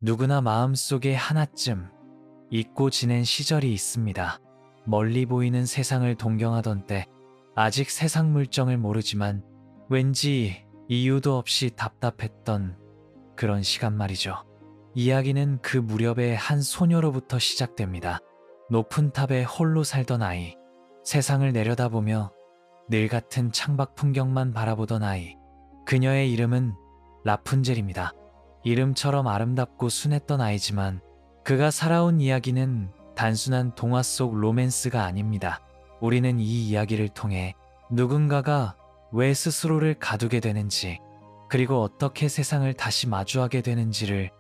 누구나 마음속에 하나쯤 잊고 지낸 시절이 있습니다. 멀리 보이는 세상을 동경하던 때, 아직 세상 물정을 모르지만 왠지 이유도 없이 답답했던 그런 시간 말이죠. 이야기는 그 무렵의 한 소녀로부터 시작됩니다. 높은 탑에 홀로 살던 아이, 세상을 내려다보며 늘 같은 창밖 풍경만 바라보던 아이. 그녀의 이름은 라푼젤입니다. 이름처럼 아름답고 순했던 아이지만 그가 살아온 이야기는 단순한 동화 속 로맨스가 아닙니다. 우리는 이 이야기를 통해 누군가가 왜 스스로를 가두게 되는지, 그리고 어떻게 세상을 다시 마주하게 되는지를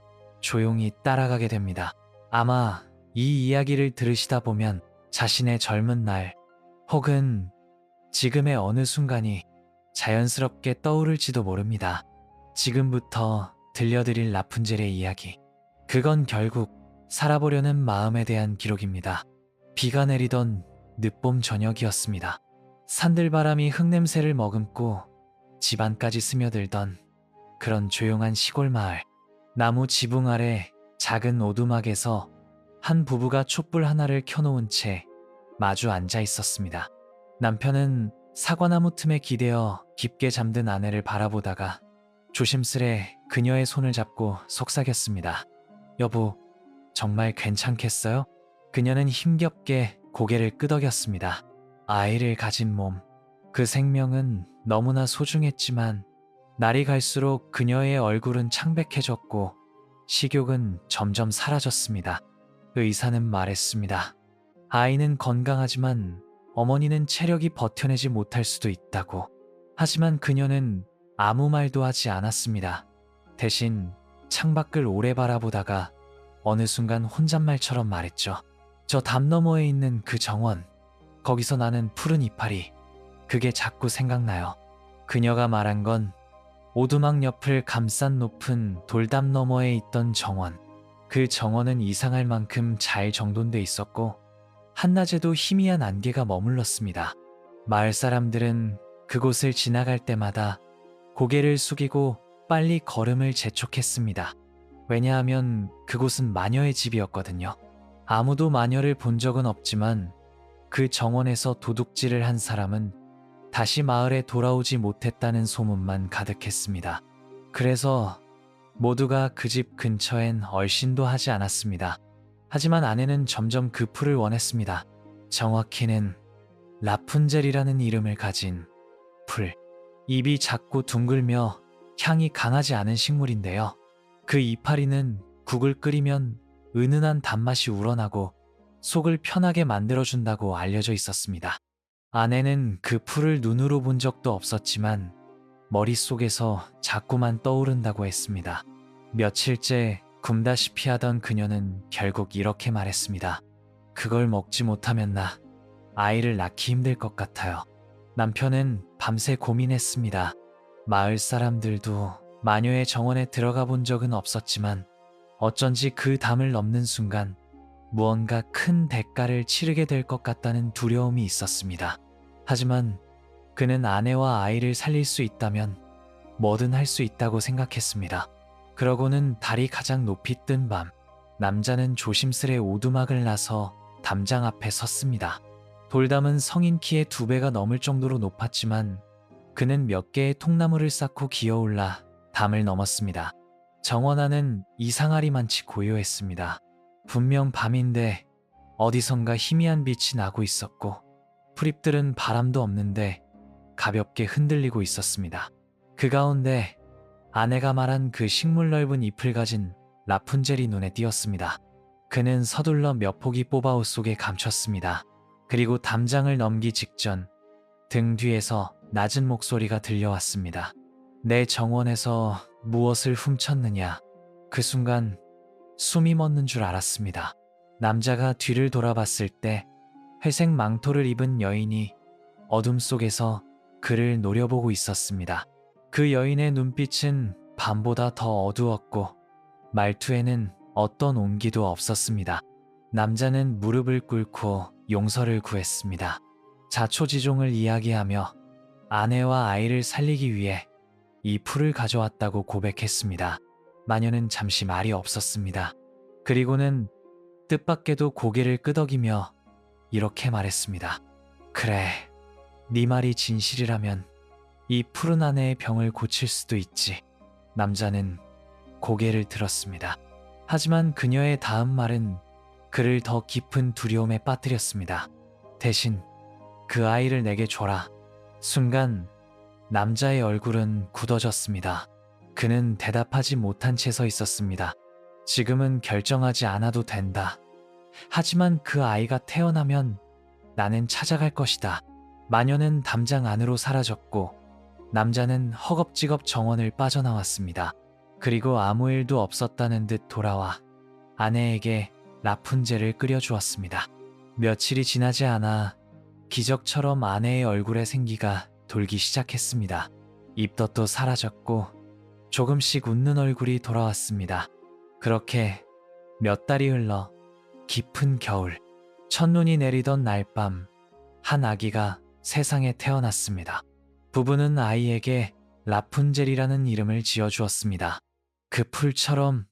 조용히 따라가게 됩니다. 아마 이 이야기를 들으시다 보면 자신의 젊은 날, 혹은 지금의 어느 순간이 자연스럽게 떠오를지도 모릅니다. 지금부터 들려드릴 라푼젤의 이야기. 그건 결국 살아보려는 마음에 대한 기록입니다. 비가 내리던 늦봄 저녁이었습니다. 산들바람이 흙냄새를 머금고 집안까지 스며들던 그런 조용한 시골 마을. 나무 지붕 아래 작은 오두막에서 한 부부가 촛불 하나를 켜놓은 채 마주 앉아 있었습니다. 남편은 사과나무 틈에 기대어 깊게 잠든 아내를 바라보다가 조심스레 그녀의 손을 잡고 속삭였습니다. 여보, 정말 괜찮겠어요? 그녀는 힘겹게 고개를 끄덕였습니다. 아이를 가진 몸, 그 생명은 너무나 소중했지만 날이 갈수록 그녀의 얼굴은 창백해졌고 식욕은 점점 사라졌습니다. 의사는 말했습니다. 아이는 건강하지만 어머니는 체력이 버텨내지 못할 수도 있다고. 하지만 그녀는 아무 말도 하지 않았습니다. 대신 창밖을 오래 바라보다가 어느 순간 혼잣말처럼 말했죠. 저 담 너머에 있는 그 정원, 거기서 나는 푸른 이파리, 그게 자꾸 생각나요. 그녀가 말한 건 오두막 옆을 감싼 높은 돌담 너머에 있던 정원. 그 정원은 이상할 만큼 잘 정돈돼 있었고 한낮에도 희미한 안개가 머물렀습니다. 마을 사람들은 그곳을 지나갈 때마다 고개를 숙이고 빨리 걸음을 재촉했습니다. 왜냐하면 그곳은 마녀의 집이었거든요. 아무도 마녀를 본 적은 없지만 그 정원에서 도둑질을 한 사람은 다시 마을에 돌아오지 못했다는 소문만 가득했습니다. 그래서 모두가 그 집 근처엔 얼씬도 하지 않았습니다. 하지만 아내는 점점 그 풀을 원했습니다. 정확히는 라푼젤이라는 이름을 가진 풀. 잎이 작고 둥글며 향이 강하지 않은 식물인데요. 그 이파리는 국을 끓이면 은은한 단맛이 우러나고 속을 편하게 만들어준다고 알려져 있었습니다. 아내는 그 풀을 눈으로 본 적도 없었지만 머릿속에서 자꾸만 떠오른다고 했습니다. 며칠째 굶다시피 하던 그녀는 결국 이렇게 말했습니다. 그걸 먹지 못하면 나 아이를 낳기 힘들 것 같아요. 남편은 밤새 고민했습니다. 마을 사람들도 마녀의 정원에 들어가 본 적은 없었지만 어쩐지 그 담을 넘는 순간 무언가 큰 대가를 치르게 될 것 같다는 두려움이 있었습니다. 하지만 그는 아내와 아이를 살릴 수 있다면 뭐든 할 수 있다고 생각했습니다. 그러고는 달이 가장 높이 뜬 밤, 남자는 조심스레 오두막을 나서 담장 앞에 섰습니다. 돌담은 성인 키의 2배가 넘을 정도로 높았지만 그는 몇 개의 통나무를 쌓고 기어올라 담을 넘었습니다. 정원 안은 이상하리만치 고요했습니다. 분명 밤인데 어디선가 희미한 빛이 나고 있었고 풀잎들은 바람도 없는데 가볍게 흔들리고 있었습니다. 그 가운데 아내가 말한 그 식물 넓은 잎을 가진 라푼젤이 눈에 띄었습니다. 그는 서둘러 몇 포기 뽑아 옷 속에 감췄습니다. 그리고 담장을 넘기 직전 등 뒤에서 낮은 목소리가 들려왔습니다. 내 정원에서 무엇을 훔쳤느냐. 그 순간 숨이 멎는 줄 알았습니다. 남자가 뒤를 돌아봤을 때 회색 망토를 입은 여인이 어둠 속에서 그를 노려보고 있었습니다. 그 여인의 눈빛은 밤보다 더 어두웠고 말투에는 어떤 온기도 없었습니다. 남자는 무릎을 꿇고 용서를 구했습니다. 자초지종을 이야기하며 아내와 아이를 살리기 위해 이 풀을 가져왔다고 고백했습니다. 마녀는 잠시 말이 없었습니다. 그리고는 뜻밖에도 고개를 끄덕이며 이렇게 말했습니다. 그래, 네 말이 진실이라면 이 푸른 아내의 병을 고칠 수도 있지. 남자는 고개를 들었습니다. 하지만 그녀의 다음 말은 그를 더 깊은 두려움에 빠뜨렸습니다. 대신 그 아이를 내게 줘라. 순간 남자의 얼굴은 굳어졌습니다. 그는 대답하지 못한 채 서 있었습니다. 지금은 결정하지 않아도 된다. 하지만 그 아이가 태어나면 나는 찾아갈 것이다. 마녀는 담장 안으로 사라졌고 남자는 허겁지겁 정원을 빠져나왔습니다. 그리고 아무 일도 없었다는 듯 돌아와 아내에게 라푼젤을 끓여주었습니다. 며칠이 지나지 않아 기적처럼 아내의 얼굴에 생기가 돌기 시작했습니다. 입덧도 사라졌고 조금씩 웃는 얼굴이 돌아왔습니다. 그렇게 몇 달이 흘러 깊은 겨울, 첫눈이 내리던 날밤, 한 아기가 세상에 태어났습니다. 부부는 아이에게 라푼젤이라는 이름을 지어주었습니다. 그 풀처럼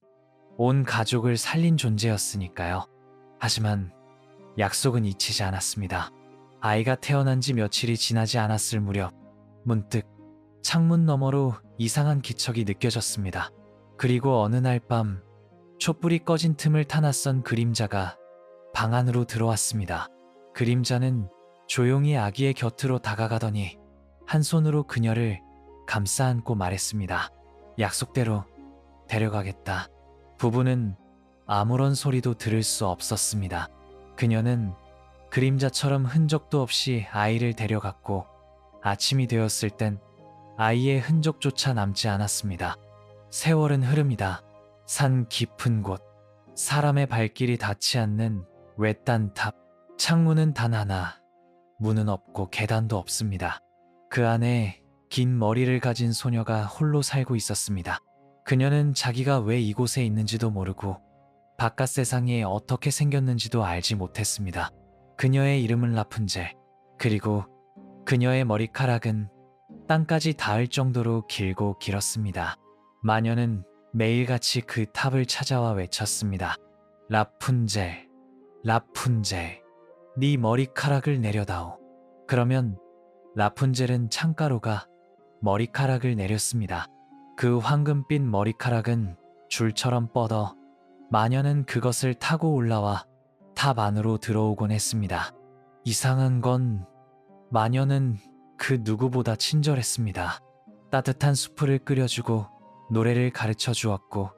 온 가족을 살린 존재였으니까요. 하지만 약속은 잊히지 않았습니다. 아이가 태어난 지 며칠이 지나지 않았을 무렵 문득 창문 너머로 이상한 기척이 느껴졌습니다. 그리고 어느 날 밤 촛불이 꺼진 틈을 타 낯선 그림자가 방 안으로 들어왔습니다. 그림자는 조용히 아기의 곁으로 다가가더니 한 손으로 그녀를 감싸 안고 말했습니다. 약속대로 데려가겠다. 부부는 아무런 소리도 들을 수 없었습니다. 그녀는 그림자처럼 흔적도 없이 아이를 데려갔고 아침이 되었을 땐 아이의 흔적조차 남지 않았습니다. 세월은 흐릅니다. 산 깊은 곳, 사람의 발길이 닿지 않는 외딴 탑, 창문은 단 하나, 문은 없고 계단도 없습니다. 그 안에 긴 머리를 가진 소녀가 홀로 살고 있었습니다. 그녀는 자기가 왜 이곳에 있는지도 모르고 바깥 세상이 어떻게 생겼는지도 알지 못했습니다. 그녀의 이름은 라푼젤, 그리고 그녀의 머리카락은 땅까지 닿을 정도로 길고 길었습니다. 마녀는 매일같이 그 탑을 찾아와 외쳤습니다. 라푼젤, 라푼젤, 네 머리카락을 내려다오. 그러면 라푼젤은 창가로가 머리카락을 내렸습니다. 그 황금빛 머리카락은 줄처럼 뻗어 마녀는 그것을 타고 올라와 탑 안으로 들어오곤 했습니다. 이상한 건 마녀는 그 누구보다 친절했습니다. 따뜻한 수프를 끓여주고 노래를 가르쳐 주었고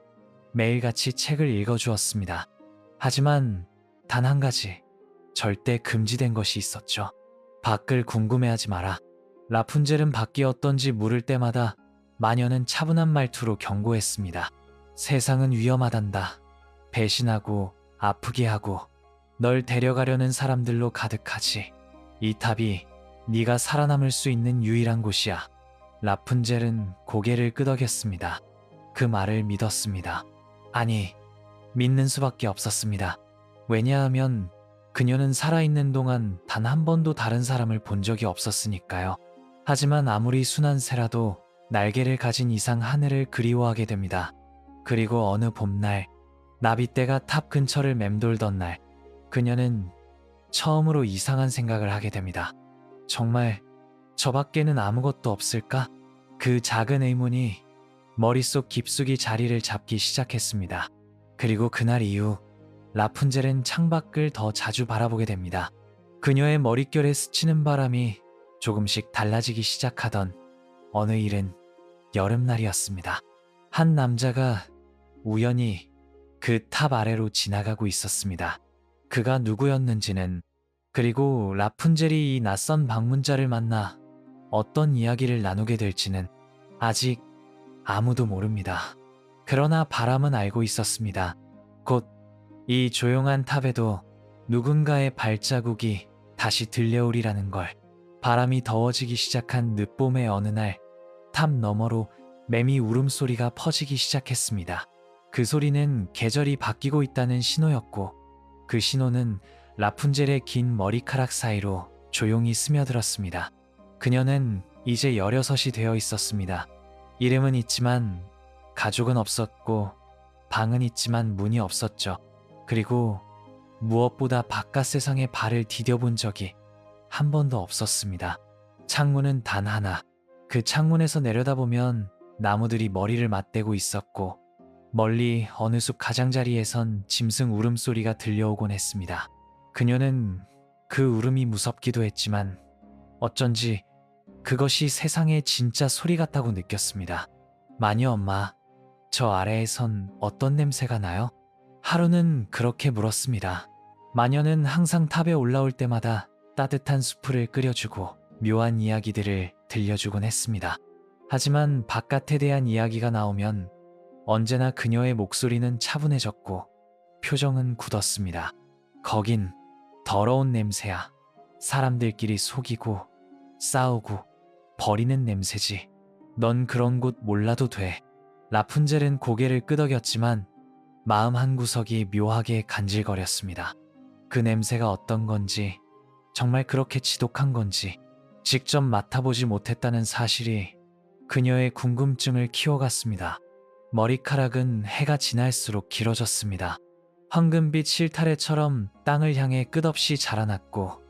매일같이 책을 읽어주었습니다. 하지만 단 한 가지 절대 금지된 것이 있었죠. 밖을 궁금해하지 마라. 라푼젤은 밖이 어떤지 물을 때마다 마녀는 차분한 말투로 경고했습니다. 세상은 위험하단다. 배신하고 아프게 하고 널 데려가려는 사람들로 가득하지. 이 탑이 네가 살아남을 수 있는 유일한 곳이야. 라푼젤은 고개를 끄덕였습니다. 그 말을 믿었습니다. 아니, 믿는 수밖에 없었습니다. 왜냐하면 그녀는 살아있는 동안 단 한 번도 다른 사람을 본 적이 없었으니까요. 하지만 아무리 순한 새라도 날개를 가진 이상 하늘을 그리워하게 됩니다. 그리고 어느 봄날, 나비떼가 탑 근처를 맴돌던 날, 그녀는 처음으로 이상한 생각을 하게 됩니다. 정말 저 밖에는 아무것도 없을까? 그 작은 의문이 머릿속 깊숙이 자리를 잡기 시작했습니다. 그리고 그날 이후 라푼젤은 창밖을 더 자주 바라보게 됩니다. 그녀의 머릿결에 스치는 바람이 조금씩 달라지기 시작하던 어느 일은 여름날이었습니다. 한 남자가 우연히 그 탑 아래로 지나가고 있었습니다. 그가 누구였는지는, 그리고 라푼젤이 이 낯선 방문자를 만나 어떤 이야기를 나누게 될지는 아직 아무도 모릅니다. 그러나 바람은 알고 있었습니다. 곧 이 조용한 탑에도 누군가의 발자국이 다시 들려오리라는 걸. 바람이 더워지기 시작한 늦봄의 어느 날, 탑 너머로 매미 울음소리가 퍼지기 시작했습니다. 그 소리는 계절이 바뀌고 있다는 신호였고, 그 신호는 라푼젤의 긴 머리카락 사이로 조용히 스며들었습니다. 그녀는 이제 16이 되어 있었습니다. 이름은 있지만 가족은 없었고 방은 있지만 문이 없었죠. 그리고 무엇보다 바깥 세상에 발을 디뎌본 적이 한 번도 없었습니다. 창문은 단 하나. 그 창문에서 내려다보면 나무들이 머리를 맞대고 있었고 멀리 어느 숲 가장자리에선 짐승 울음소리가 들려오곤 했습니다. 그녀는 그 울음이 무섭기도 했지만 어쩐지 그것이 세상의 진짜 소리 같다고 느꼈습니다. 마녀 엄마, 저 아래에선 어떤 냄새가 나요? 하루는 그렇게 물었습니다. 마녀는 항상 탑에 올라올 때마다 따뜻한 수프를 끓여주고 묘한 이야기들을 들려주곤 했습니다. 하지만 바깥에 대한 이야기가 나오면 언제나 그녀의 목소리는 차분해졌고 표정은 굳었습니다. 거긴 더러운 냄새야. 사람들끼리 속이고 싸우고 버리는 냄새지. 넌 그런 곳 몰라도 돼. 라푼젤은 고개를 끄덕였지만 마음 한구석이 묘하게 간질거렸습니다. 그 냄새가 어떤 건지, 정말 그렇게 지독한 건지 직접 맡아보지 못했다는 사실이 그녀의 궁금증을 키워갔습니다. 머리카락은 해가 지날수록 길어졌습니다. 황금빛 실타래처럼 땅을 향해 끝없이 자라났고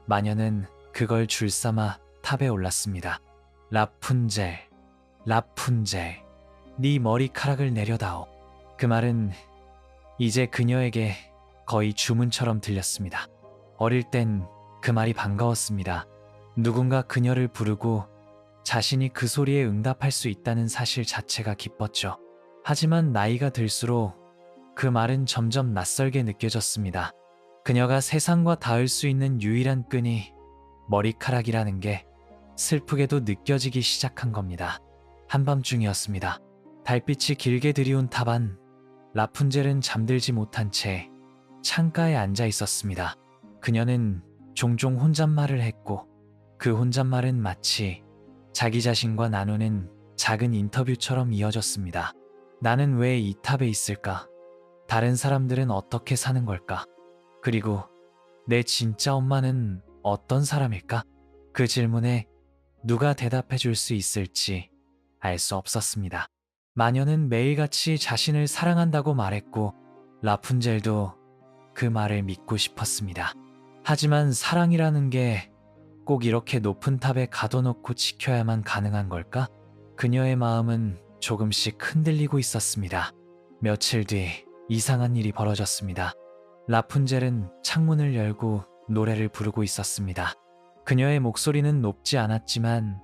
마녀는 그걸 줄삼아 탑에 올랐습니다. 라푼젤, 라푼젤, 네 머리카락을 내려다오. 그 말은 이제 그녀에게 거의 주문처럼 들렸습니다. 어릴 땐 그 말이 반가웠습니다. 누군가 그녀를 부르고 자신이 그 소리에 응답할 수 있다는 사실 자체가 기뻤죠. 하지만 나이가 들수록 그 말은 점점 낯설게 느껴졌습니다. 그녀가 세상과 닿을 수 있는 유일한 끈이 머리카락이라는 게 슬프게도 느껴지기 시작한 겁니다. 한밤중이었습니다. 달빛이 길게 들이운 탑 안, 라푼젤은 잠들지 못한 채 창가에 앉아 있었습니다. 그녀는 종종 혼잣말을 했고 그 혼잣말은 마치 자기 자신과 나누는 작은 인터뷰처럼 이어졌습니다. 나는 왜 이 탑에 있을까? 다른 사람들은 어떻게 사는 걸까? 그리고 내 진짜 엄마는 어떤 사람일까? 그 질문에 누가 대답해 줄 수 있을지 알 수 없었습니다. 마녀는 매일같이 자신을 사랑한다고 말했고 라푼젤도 그 말을 믿고 싶었습니다. 하지만 사랑이라는 게 꼭 이렇게 높은 탑에 가둬놓고 지켜야만 가능한 걸까? 그녀의 마음은 조금씩 흔들리고 있었습니다. 며칠 뒤 이상한 일이 벌어졌습니다. 라푼젤은 창문을 열고 노래를 부르고 있었습니다. 그녀의 목소리는 높지 않았지만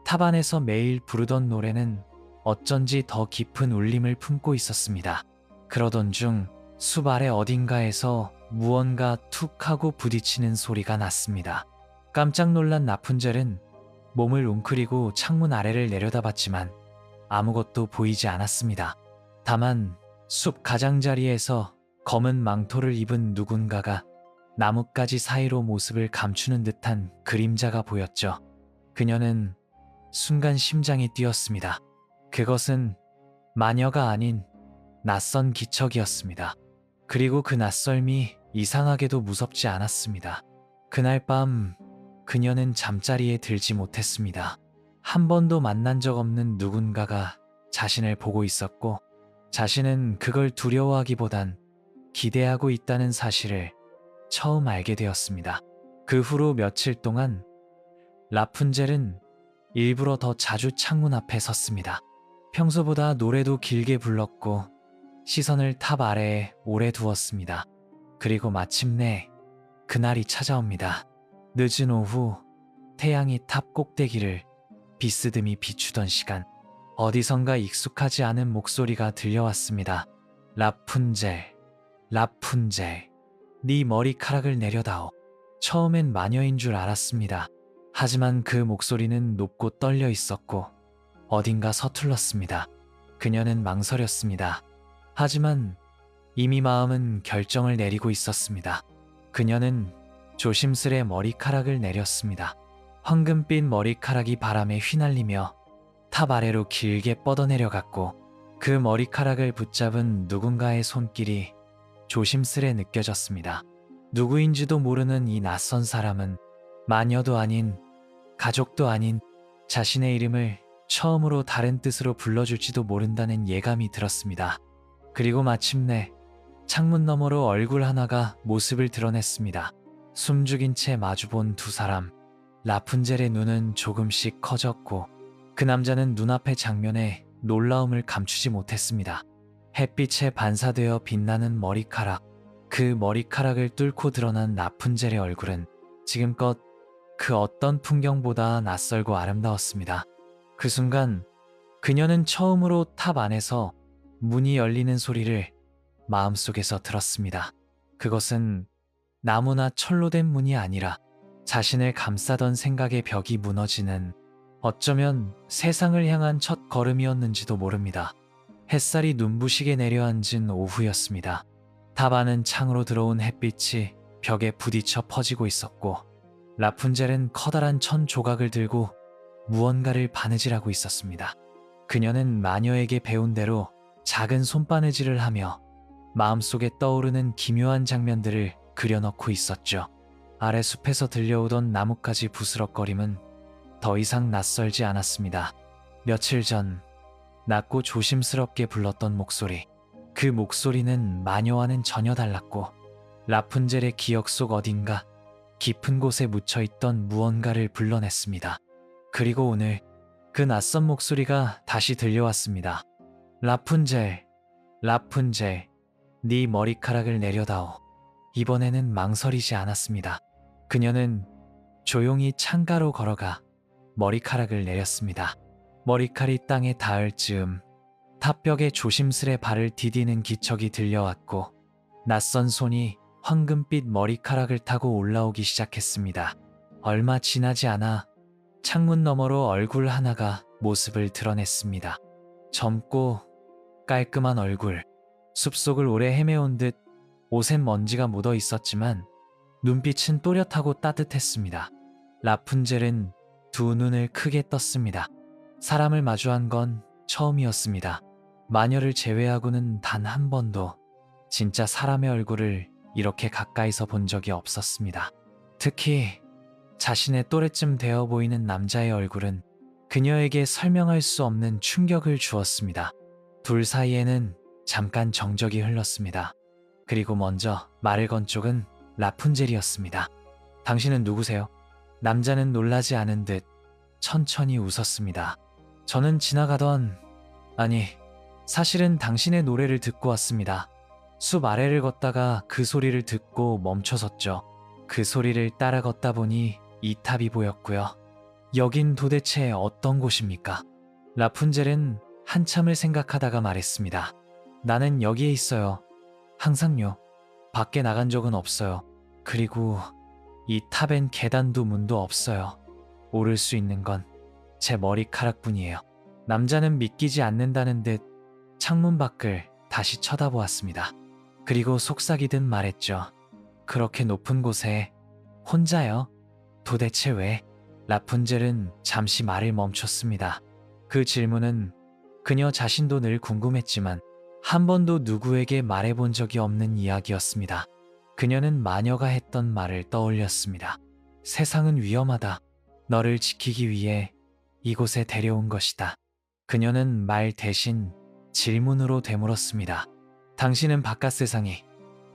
탑 안에서 매일 부르던 노래는 어쩐지 더 깊은 울림을 품고 있었습니다. 그러던 중 숲 아래 어딘가에서 무언가 툭 하고 부딪히는 소리가 났습니다. 깜짝 놀란 라푼젤은 몸을 웅크리고 창문 아래를 내려다봤지만 아무것도 보이지 않았습니다. 다만 숲 가장자리에서 검은 망토를 입은 누군가가 나뭇가지 사이로 모습을 감추는 듯한 그림자가 보였죠. 그녀는 순간 심장이 뛰었습니다. 그것은 마녀가 아닌 낯선 기척이었습니다. 그리고 그 낯설미 이상하게도 무섭지 않았습니다. 그날 밤 그녀는 잠자리에 들지 못했습니다. 한 번도 만난 적 없는 누군가가 자신을 보고 있었고 자신은 그걸 두려워하기보단 기대하고 있다는 사실을 처음 알게 되었습니다. 그 후로 며칠 동안 라푼젤은 일부러 더 자주 창문 앞에 섰습니다. 평소보다 노래도 길게 불렀고 시선을 탑 아래에 오래 두었습니다. 그리고 마침내 그날이 찾아옵니다. 늦은 오후 태양이 탑 꼭대기를 비스듬히 비추던 시간 어디선가 익숙하지 않은 목소리가 들려왔습니다. 라푼젤, 라푼젤, 네 머리카락을 내려다오. 처음엔 마녀인 줄 알았습니다. 하지만 그 목소리는 높고 떨려 있었고 어딘가 서툴렀습니다. 그녀는 망설였습니다. 하지만 이미 마음은 결정을 내리고 있었습니다. 그녀는 조심스레 머리카락을 내렸습니다. 황금빛 머리카락이 바람에 휘날리며 탑 아래로 길게 뻗어내려갔고 그 머리카락을 붙잡은 누군가의 손길이 조심스레 느껴졌습니다. 누구인지도 모르는 이 낯선 사람은 마녀도 아닌 가족도 아닌 자신의 이름을 처음으로 다른 뜻으로 불러줄지도 모른다는 예감이 들었습니다. 그리고 마침내 창문 너머로 얼굴 하나가 모습을 드러냈습니다. 숨죽인 채 마주본 두 사람. 라푼젤의 눈은 조금씩 커졌고 그 남자는 눈앞의 장면에 놀라움을 감추지 못했습니다. 햇빛에 반사되어 빛나는 머리카락. 그 머리카락을 뚫고 드러난 라푼젤의 얼굴은 지금껏 그 어떤 풍경보다 낯설고 아름다웠습니다. 그 순간 그녀는 처음으로 탑 안에서 문이 열리는 소리를 마음속에서 들었습니다. 그것은 나무나 철로 된 문이 아니라 자신을 감싸던 생각의 벽이 무너지는, 어쩌면 세상을 향한 첫 걸음이었는지도 모릅니다. 햇살이 눈부시게 내려앉은 오후였습니다. 탑 안은 창으로 들어온 햇빛이 벽에 부딪혀 퍼지고 있었고 라푼젤은 커다란 천 조각을 들고 무언가를 바느질하고 있었습니다. 그녀는 마녀에게 배운 대로 작은 손바느질을 하며 마음속에 떠오르는 기묘한 장면들을 그려넣고 있었죠. 아래 숲에서 들려오던 나뭇가지 부스럭거림은 더 이상 낯설지 않았습니다. 며칠 전 낮고 조심스럽게 불렀던 목소리. 그 목소리는 마녀와는 전혀 달랐고 라푼젤의 기억 속 어딘가 깊은 곳에 묻혀있던 무언가를 불러냈습니다. 그리고 오늘 그 낯선 목소리가 다시 들려왔습니다. 라푼젤, 라푼젤, 네 머리카락을 내려다오. 이번에는 망설이지 않았습니다. 그녀는 조용히 창가로 걸어가 머리카락을 내렸습니다. 머리칼이 땅에 닿을 즈음 탑벽에 조심스레 발을 디디는 기척이 들려왔고 낯선 손이 황금빛 머리카락을 타고 올라오기 시작했습니다. 얼마 지나지 않아 창문 너머로 얼굴 하나가 모습을 드러냈습니다. 젊고 깔끔한 얼굴. 숲속을 오래 헤매온 듯 옷엔 먼지가 묻어 있었지만 눈빛은 또렷하고 따뜻했습니다. 라푼젤은 두 눈을 크게 떴습니다. 사람을 마주한 건 처음이었습니다. 마녀를 제외하고는 단 한 번도 진짜 사람의 얼굴을 이렇게 가까이서 본 적이 없었습니다. 특히 자신의 또래쯤 되어 보이는 남자의 얼굴은 그녀에게 설명할 수 없는 충격을 주었습니다. 둘 사이에는 잠깐 정적이 흘렀습니다. 그리고 먼저 말을 건 쪽은 라푼젤이었습니다. 당신은 누구세요? 남자는 놀라지 않은 듯 천천히 웃었습니다. 저는 아니, 사실은 당신의 노래를 듣고 왔습니다. 숲 아래를 걷다가 그 소리를 듣고 멈춰섰죠. 그 소리를 따라 걷다 보니 이 탑이 보였고요. 여긴 도대체 어떤 곳입니까? 라푼젤은 한참을 생각하다가 말했습니다. 나는 여기에 있어요. 항상요. 밖에 나간 적은 없어요. 그리고 이 탑엔 계단도 문도 없어요. 오를 수 있는 건 제 머리카락뿐이에요. 남자는 믿기지 않는다는 듯 창문 밖을 다시 쳐다보았습니다. 그리고 속삭이듯 말했죠. 그렇게 높은 곳에 혼자요? 도대체 왜? 라푼젤은 잠시 말을 멈췄습니다. 그 질문은 그녀 자신도 늘 궁금했지만 한 번도 누구에게 말해본 적이 없는 이야기였습니다. 그녀는 마녀가 했던 말을 떠올렸습니다. 세상은 위험하다. 너를 지키기 위해 이곳에 데려온 것이다. 그녀는 말 대신 질문으로 되물었습니다. 당신은 바깥 세상이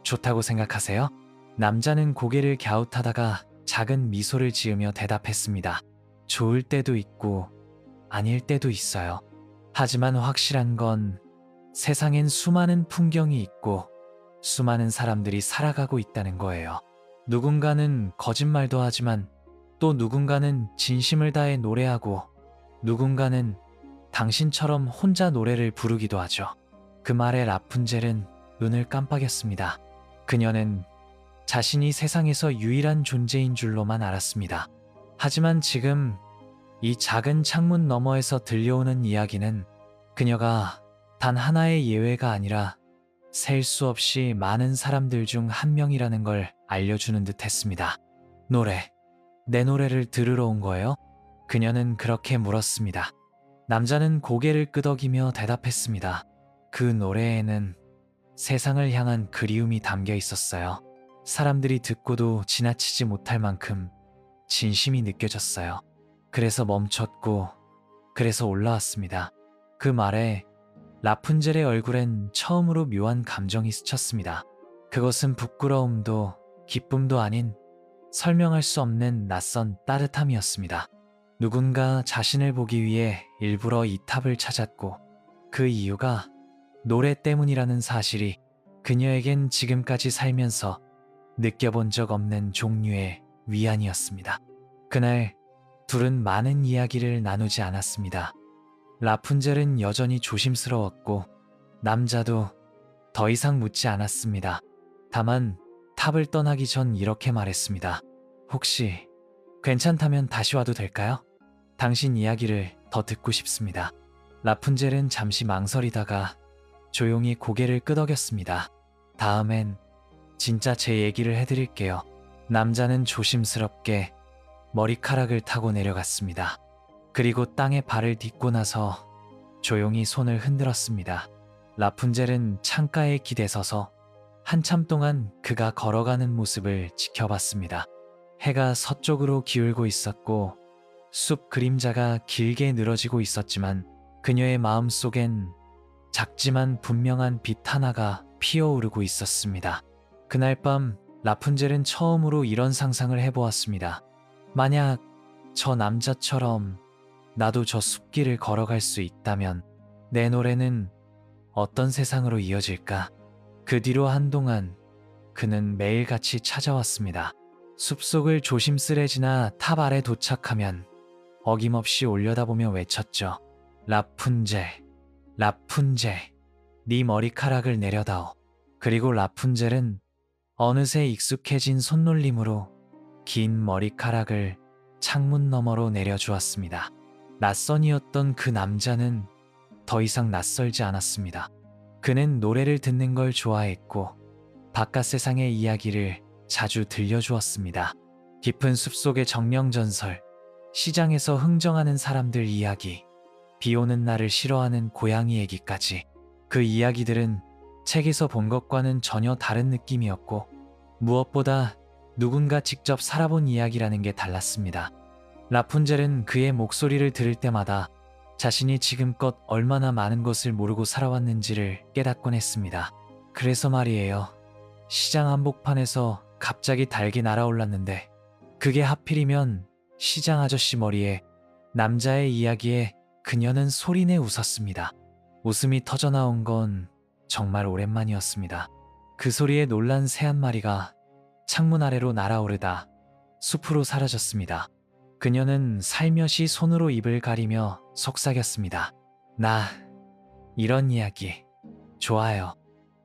좋다고 생각하세요? 남자는 고개를 갸웃하다가 작은 미소를 지으며 대답했습니다. 좋을 때도 있고 아닐 때도 있어요. 하지만 확실한 건 세상엔 수많은 풍경이 있고 수많은 사람들이 살아가고 있다는 거예요. 누군가는 거짓말도 하지만 또 누군가는 진심을 다해 노래하고 누군가는 당신처럼 혼자 노래를 부르기도 하죠. 그 말에 라푼젤은 눈을 깜빡였습니다. 그녀는 자신이 세상에서 유일한 존재인 줄로만 알았습니다. 하지만 지금 이 작은 창문 너머에서 들려오는 이야기는 그녀가 단 하나의 예외가 아니라 셀 수 없이 많은 사람들 중 한 명이라는 걸 알려주는 듯 했습니다. 내 노래를 들으러 온 거예요? 그녀는 그렇게 물었습니다. 남자는 고개를 끄덕이며 대답했습니다. 그 노래에는 세상을 향한 그리움이 담겨 있었어요. 사람들이 듣고도 지나치지 못할 만큼 진심이 느껴졌어요. 그래서 멈췄고 그래서 올라왔습니다. 그 말에 라푼젤의 얼굴엔 처음으로 묘한 감정이 스쳤습니다. 그것은 부끄러움도 기쁨도 아닌 설명할 수 없는 낯선 따뜻함이었습니다. 누군가 자신을 보기 위해 일부러 이 탑을 찾았고 그 이유가 노래 때문이라는 사실이 그녀에겐 지금까지 살면서 느껴본 적 없는 종류의 위안이었습니다. 그날 둘은 많은 이야기를 나누지 않았습니다. 라푼젤은 여전히 조심스러웠고 남자도 더 이상 묻지 않았습니다. 다만 탑을 떠나기 전 이렇게 말했습니다. 혹시 괜찮다면 다시 와도 될까요? 당신 이야기를 더 듣고 싶습니다. 라푼젤은 잠시 망설이다가 조용히 고개를 끄덕였습니다. 다음엔 진짜 제 얘기를 해드릴게요. 남자는 조심스럽게 머리카락을 타고 내려갔습니다. 그리고 땅에 발을 딛고 나서 조용히 손을 흔들었습니다. 라푼젤은 창가에 기대서서 한참 동안 그가 걸어가는 모습을 지켜봤습니다. 해가 서쪽으로 기울고 있었고 숲 그림자가 길게 늘어지고 있었지만 그녀의 마음속엔 작지만 분명한 빛 하나가 피어오르고 있었습니다. 그날 밤 라푼젤은 처음으로 이런 상상을 해보았습니다. 만약 저 남자처럼 나도 저 숲길을 걸어갈 수 있다면 내 노래는 어떤 세상으로 이어질까? 그 뒤로 한동안 그는 매일같이 찾아왔습니다. 숲속을 조심스레 지나 탑 아래 도착하면 어김없이 올려다보며 외쳤죠. 라푼젤, 라푼젤, 네 머리카락을 내려다오. 그리고 라푼젤은 어느새 익숙해진 손놀림으로 긴 머리카락을 창문 너머로 내려주었습니다. 낯선이었던 그 남자는 더 이상 낯설지 않았습니다. 그는 노래를 듣는 걸 좋아했고 바깥 세상의 이야기를 자주 들려주었습니다. 깊은 숲속의 정령전설, 시장에서 흥정하는 사람들 이야기, 비오는 날을 싫어하는 고양이 얘기까지 그 이야기들은 책에서 본 것과는 전혀 다른 느낌이었고 무엇보다 누군가 직접 살아본 이야기라는 게 달랐습니다. 라푼젤은 그의 목소리를 들을 때마다 자신이 지금껏 얼마나 많은 것을 모르고 살아왔는지를 깨닫곤 했습니다. 그래서 말이에요. 시장 한복판에서 갑자기 닭이 날아올랐는데 그게 하필이면 시장 아저씨 머리에 남자의 이야기에 그녀는 소리내 웃었습니다. 웃음이 터져나온 건 정말 오랜만이었습니다. 그 소리에 놀란 새 한 마리가 창문 아래로 날아오르다 숲으로 사라졌습니다. 그녀는 살며시 손으로 입을 가리며 속삭였습니다. 나 이런 이야기 좋아요.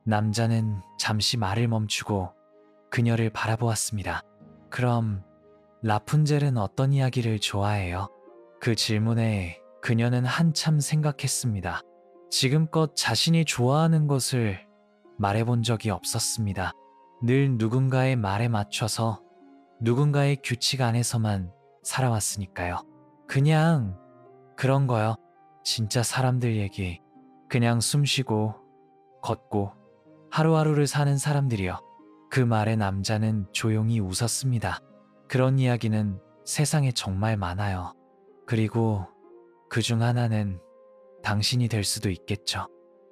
남자는 잠시 말을 멈추고 그녀를 바라보았습니다. 그럼 라푼젤은 어떤 이야기를 좋아해요? 그 질문에 그녀는 한참 생각했습니다. 지금껏 자신이 좋아하는 것을 말해본 적이 없었습니다. 늘 누군가의 말에 맞춰서 누군가의 규칙 안에서만 살아왔으니까요. 그냥 그런 거요. 진짜 사람들 얘기. 그냥 숨쉬고 걷고 하루하루를 사는 사람들이요. 그 말에 남자는 조용히 웃었습니다. 그런 이야기는 세상에 정말 많아요. 그리고 그중 하나는 당신이 될 수도 있겠죠.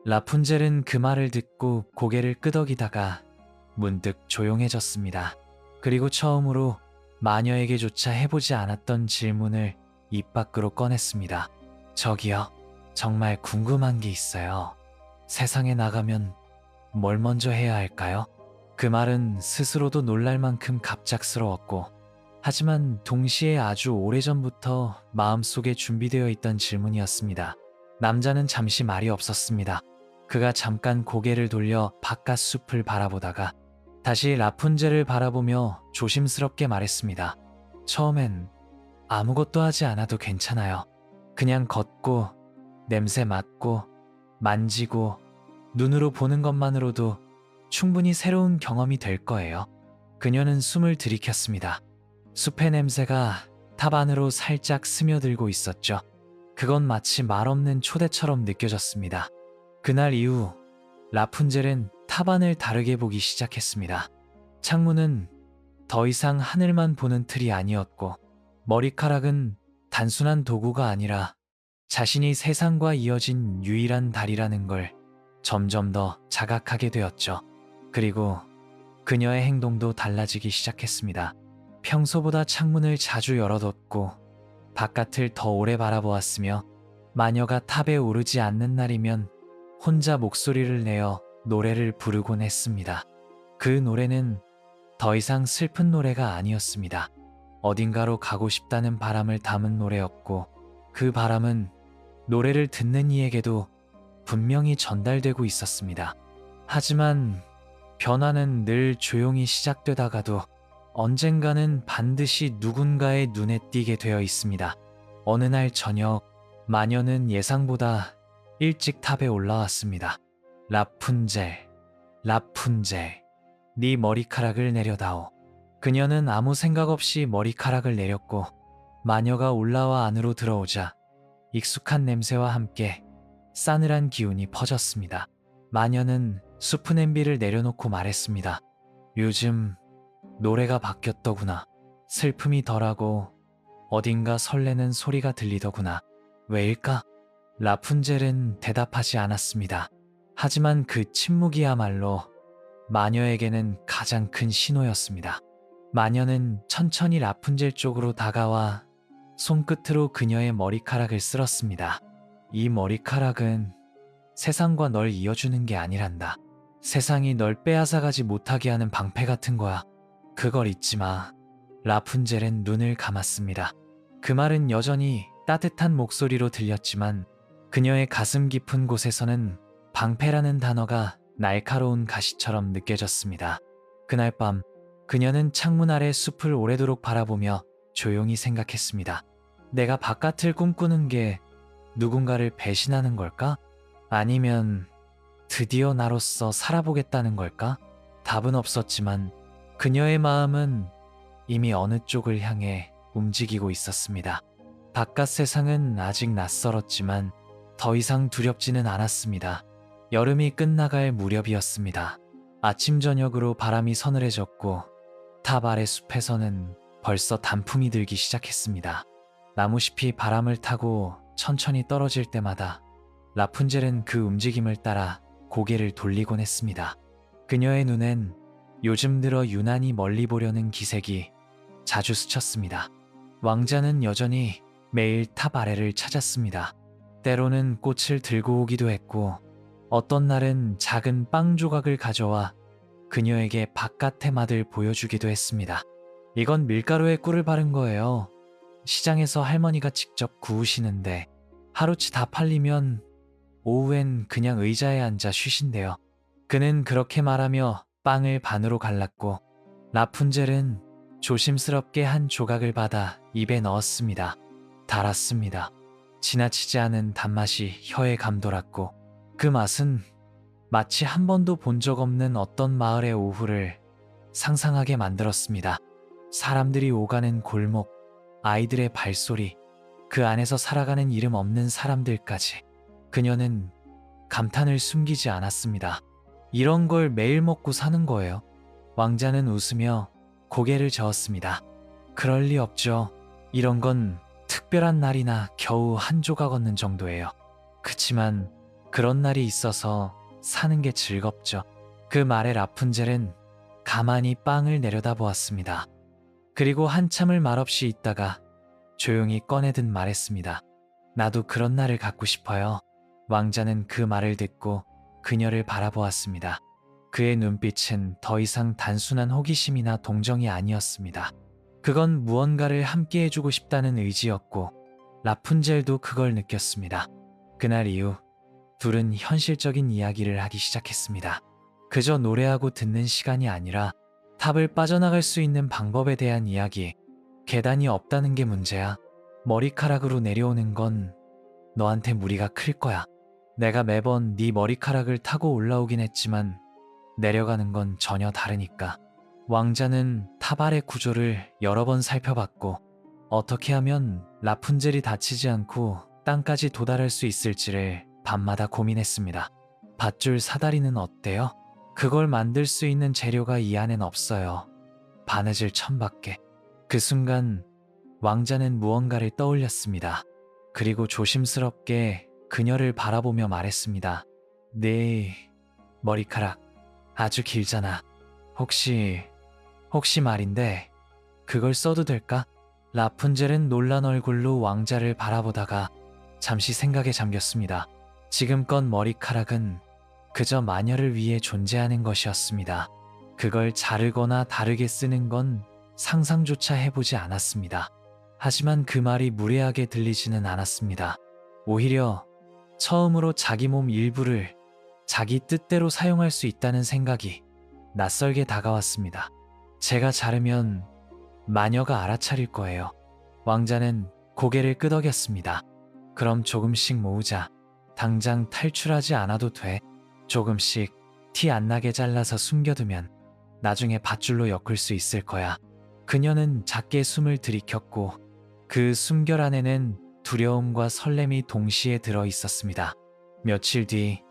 라푼젤은 그 말을 듣고 고개를 끄덕이다가 문득 조용해졌습니다. 그리고 처음으로 마녀에게조차 해보지 않았던 질문을 입 밖으로 꺼냈습니다. 저기요, 정말 궁금한 게 있어요. 세상에 나가면 뭘 먼저 해야 할까요? 그 말은 스스로도 놀랄 만큼 갑작스러웠고 하지만 동시에 아주 오래전부터 마음속에 준비되어 있던 질문이었습니다. 남자는 잠시 말이 없었습니다. 그가 잠깐 고개를 돌려 바깥 숲을 바라보다가 다시 라푼젤을 바라보며 조심스럽게 말했습니다. 처음엔 아무것도 하지 않아도 괜찮아요. 그냥 걷고 냄새 맡고 만지고 눈으로 보는 것만으로도 충분히 새로운 경험이 될 거예요. 그녀는 숨을 들이켰습니다. 숲의 냄새가 탑 안으로 살짝 스며들고 있었죠. 그건 마치 말없는 초대처럼 느껴졌습니다. 그날 이후 라푼젤은 탑 안을 다르게 보기 시작했습니다. 창문은 더 이상 하늘만 보는 틀이 아니었고 머리카락은 단순한 도구가 아니라 자신이 세상과 이어진 유일한 달이라는 걸 점점 더 자각하게 되었죠. 그리고 그녀의 행동도 달라지기 시작했습니다. 평소보다 창문을 자주 열어뒀고 바깥을 더 오래 바라보았으며 마녀가 탑에 오르지 않는 날이면 혼자 목소리를 내어 노래를 부르곤 했습니다. 그 노래는 더 이상 슬픈 노래가 아니었습니다. 어딘가로 가고 싶다는 바람을 담은 노래였고 그 바람은 노래를 듣는 이에게도 분명히 전달되고 있었습니다. 하지만 변화는 늘 조용히 시작되다가도 언젠가는 반드시 누군가의 눈에 띄게 되어 있습니다. 어느 날 저녁, 마녀는 예상보다 일찍 탑에 올라왔습니다. 라푼젤, 라푼젤, 네 머리카락을 내려다오. 그녀는 아무 생각 없이 머리카락을 내렸고 마녀가 올라와 안으로 들어오자 익숙한 냄새와 함께 싸늘한 기운이 퍼졌습니다. 마녀는 수프 냄비를 내려놓고 말했습니다. 요즘 노래가 바뀌었더구나. 슬픔이 덜하고 어딘가 설레는 소리가 들리더구나. 왜일까? 라푼젤은 대답하지 않았습니다. 하지만 그 침묵이야말로 마녀에게는 가장 큰 신호였습니다. 마녀는 천천히 라푼젤 쪽으로 다가와 손끝으로 그녀의 머리카락을 쓸었습니다. 이 머리카락은 세상과 널 이어주는 게 아니란다. 세상이 널 빼앗아가지 못하게 하는 방패 같은 거야. 그걸 잊지 마. 라푼젤은 눈을 감았습니다. 그 말은 여전히 따뜻한 목소리로 들렸지만 그녀의 가슴 깊은 곳에서는 방패라는 단어가 날카로운 가시처럼 느껴졌습니다. 그날 밤 그녀는 창문 아래 숲을 오래도록 바라보며 조용히 생각했습니다. 내가 바깥을 꿈꾸는 게 누군가를 배신하는 걸까? 아니면 드디어 나로서 살아보겠다는 걸까? 답은 없었지만 그녀의 마음은 이미 어느 쪽을 향해 움직이고 있었습니다. 바깥 세상은 아직 낯설었지만 더 이상 두렵지는 않았습니다. 여름이 끝나갈 무렵이었습니다. 아침 저녁으로 바람이 서늘해졌고 탑 아래 숲에서는 벌써 단풍이 들기 시작했습니다. 나무잎이 바람을 타고 천천히 떨어질 때마다 라푼젤은 그 움직임을 따라 고개를 돌리곤 했습니다. 그녀의 눈엔 요즘 들어 유난히 멀리 보려는 기색이 자주 스쳤습니다. 왕자는 여전히 매일 탑 아래를 찾았습니다. 때로는 꽃을 들고 오기도 했고 어떤 날은 작은 빵 조각을 가져와 그녀에게 바깥의 맛을 보여주기도 했습니다. 이건 밀가루에 꿀을 바른 거예요. 시장에서 할머니가 직접 구우시는데 하루치 다 팔리면 오후엔 그냥 의자에 앉아 쉬신대요. 그는 그렇게 말하며 빵을 반으로 갈랐고 라푼젤은 조심스럽게 한 조각을 받아 입에 넣었습니다. 달았습니다. 지나치지 않은 단맛이 혀에 감돌았고 그 맛은 마치 한 번도 본 적 없는 어떤 마을의 오후를 상상하게 만들었습니다. 사람들이 오가는 골목, 아이들의 발소리, 그 안에서 살아가는 이름 없는 사람들까지. 그녀는 감탄을 숨기지 않았습니다. 이런 걸 매일 먹고 사는 거예요. 왕자는 웃으며 고개를 저었습니다. 그럴 리 없죠. 이런 건 특별한 날이나 겨우 한 조각 얻는 정도예요. 그치만 그런 날이 있어서 사는 게 즐겁죠. 그 말에 라푼젤은 가만히 빵을 내려다보았습니다. 그리고 한참을 말없이 있다가 조용히 꺼내듯 말했습니다. 나도 그런 날을 갖고 싶어요. 왕자는 그 말을 듣고 그녀를 바라보았습니다. 그의 눈빛은 더 이상 단순한 호기심이나 동정이 아니었습니다. 그건 무언가를 함께 해주고 싶다는 의지였고 라푼젤도 그걸 느꼈습니다. 그날 이후 둘은 현실적인 이야기를 하기 시작했습니다. 그저 노래하고 듣는 시간이 아니라 탑을 빠져나갈 수 있는 방법에 대한 이야기. 계단이 없다는 게 문제야. 머리카락으로 내려오는 건 너한테 무리가 클 거야. 내가 매번 네 머리카락을 타고 올라오긴 했지만 내려가는 건 전혀 다르니까. 왕자는 탑 아래 구조를 여러 번 살펴봤고 어떻게 하면 라푼젤이 다치지 않고 땅까지 도달할 수 있을지를 밤마다 고민했습니다. 밧줄 사다리는 어때요? 그걸 만들 수 있는 재료가 이 안엔 없어요. 바느질 천밖에. 그 순간 왕자는 무언가를 떠올렸습니다. 그리고 조심스럽게 그녀를 바라보며 말했습니다. 네 머리카락 아주 길잖아. 혹시 말인데 그걸 써도 될까? 라푼젤은 놀란 얼굴로 왕자를 바라보다가 잠시 생각에 잠겼습니다. 지금껏 머리카락은 그저 마녀를 위해 존재하는 것이었습니다. 그걸 자르거나 다르게 쓰는 건 상상조차 해보지 않았습니다. 하지만 그 말이 무례하게 들리지는 않았습니다. 오히려 처음으로 자기 몸 일부를 자기 뜻대로 사용할 수 있다는 생각이 낯설게 다가왔습니다. 제가 자르면 마녀가 알아차릴 거예요. 왕자는 고개를 끄덕였습니다. 그럼 조금씩 모으자. 당장 탈출하지 않아도 돼. 조금씩 티 안 나게 잘라서 숨겨두면 나중에 밧줄로 엮을 수 있을 거야. 그녀는 작게 숨을 들이켰고 그 숨결 안에는 두려움과 설렘이 동시에 들어 있었습니다. 며칠 뒤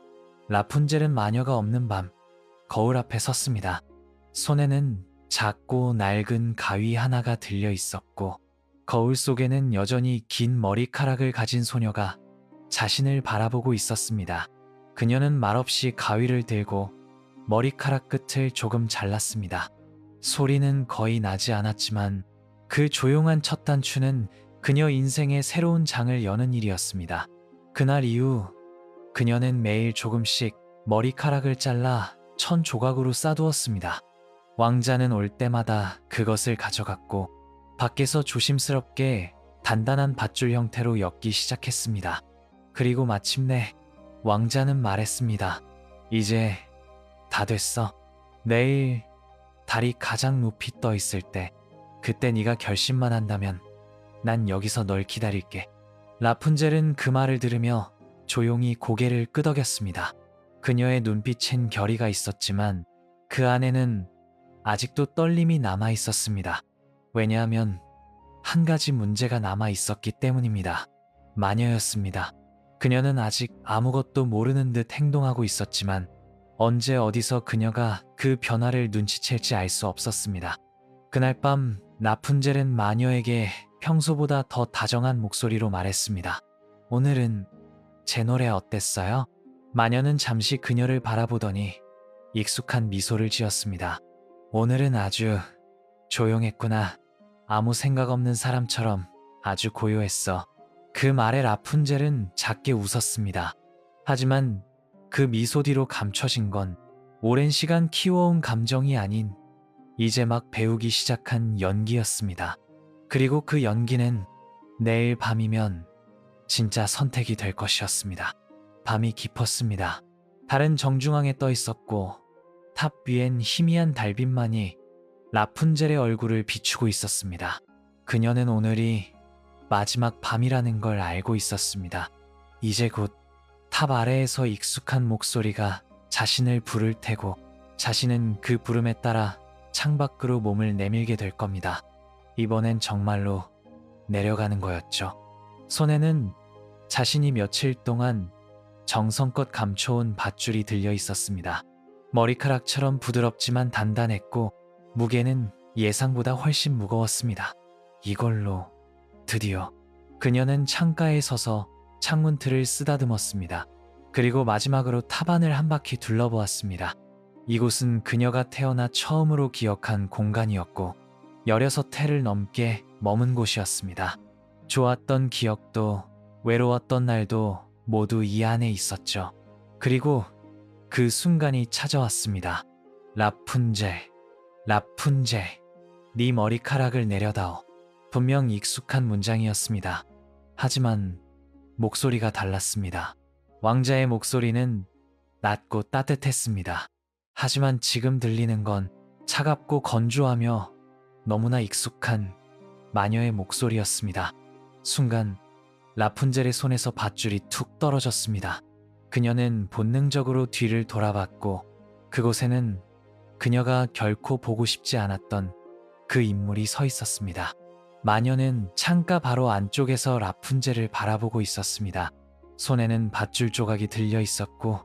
라푼젤은 마녀가 없는 밤 거울 앞에 섰습니다. 손에는 작고 낡은 가위 하나가 들려 있었고 거울 속에는 여전히 긴 머리카락을 가진 소녀가 자신을 바라보고 있었습니다. 그녀는 말없이 가위를 들고 머리카락 끝을 조금 잘랐습니다. 소리는 거의 나지 않았지만 그 조용한 첫 단추는 그녀 인생의 새로운 장을 여는 일이었습니다. 그날 이후 그녀는 매일 조금씩 머리카락을 잘라 1000조각으로 싸두었습니다. 왕자는 올 때마다 그것을 가져갔고 밖에서 조심스럽게 단단한 밧줄 형태로 엮기 시작했습니다. 그리고 마침내 왕자는 말했습니다. 이제 다 됐어. 내일 달이 가장 높이 떠 있을 때 그때 네가 결심만 한다면 난 여기서 널 기다릴게. 라푼젤은 그 말을 들으며 조용히 고개를 끄덕였습니다. 그녀의 눈빛엔 결의가 있었지만 그 안에는 아직도 떨림이 남아 있었습니다. 왜냐하면 한 가지 문제가 남아 있었기 때문입니다. 마녀였습니다. 그녀는 아직 아무것도 모르는 듯 행동하고 있었지만 언제 어디서 그녀가 그 변화를 눈치챌지 알 수 없었습니다. 그날 밤 라푼젤은 마녀에게 평소보다 더 다정한 목소리로 말했습니다. 오늘은 제 노래 어땠어요? 마녀는 잠시 그녀를 바라보더니 익숙한 미소를 지었습니다. 오늘은 아주 조용했구나. 아무 생각 없는 사람처럼 아주 고요했어. 그 말에 라푼젤은 작게 웃었습니다. 하지만 그 미소 뒤로 감춰진 건 오랜 시간 키워온 감정이 아닌 이제 막 배우기 시작한 연기였습니다. 그리고 그 연기는 내일 밤이면 진짜 선택이 될 것이었습니다. 밤이 깊었습니다. 달은 정중앙에 떠 있었고 탑 위엔 희미한 달빛만이 라푼젤의 얼굴을 비추고 있었습니다. 그녀는 오늘이 마지막 밤이라는 걸 알고 있었습니다. 이제 곧 탑 아래에서 익숙한 목소리가 자신을 부를 테고 자신은 그 부름에 따라 창밖으로 몸을 내밀게 될 겁니다. 이번엔 정말로 내려가는 거였죠. 손에는 자신이 며칠 동안 정성껏 감춰온 밧줄이 들려 있었습니다. 머리카락처럼 부드럽지만 단단했고 무게는 예상보다 훨씬 무거웠습니다. 이걸로 드디어 그녀는 창가에 서서 창문틀을 쓰다듬었습니다. 그리고 마지막으로 탑안을 한 바퀴 둘러보았습니다. 이곳은 그녀가 태어나 처음으로 기억한 공간이었고 16해를 넘게 머문 곳이었습니다. 좋았던 기억도 외로웠던 날도 모두 이 안에 있었죠. 그리고 그 순간이 찾아왔습니다. 라푼젤, 라푼젤, 네 머리카락을 내려다오. 분명 익숙한 문장이었습니다. 하지만 목소리가 달랐습니다. 왕자의 목소리는 낮고 따뜻했습니다. 하지만 지금 들리는 건 차갑고 건조하며 너무나 익숙한 마녀의 목소리였습니다. 순간 라푼젤의 손에서 밧줄이 툭 떨어졌습니다. 그녀는 본능적으로 뒤를 돌아봤고 그곳에는 그녀가 결코 보고 싶지 않았던 그 인물이 서 있었습니다. 마녀는 창가 바로 안쪽에서 라푼젤을 바라보고 있었습니다. 손에는 밧줄 조각이 들려 있었고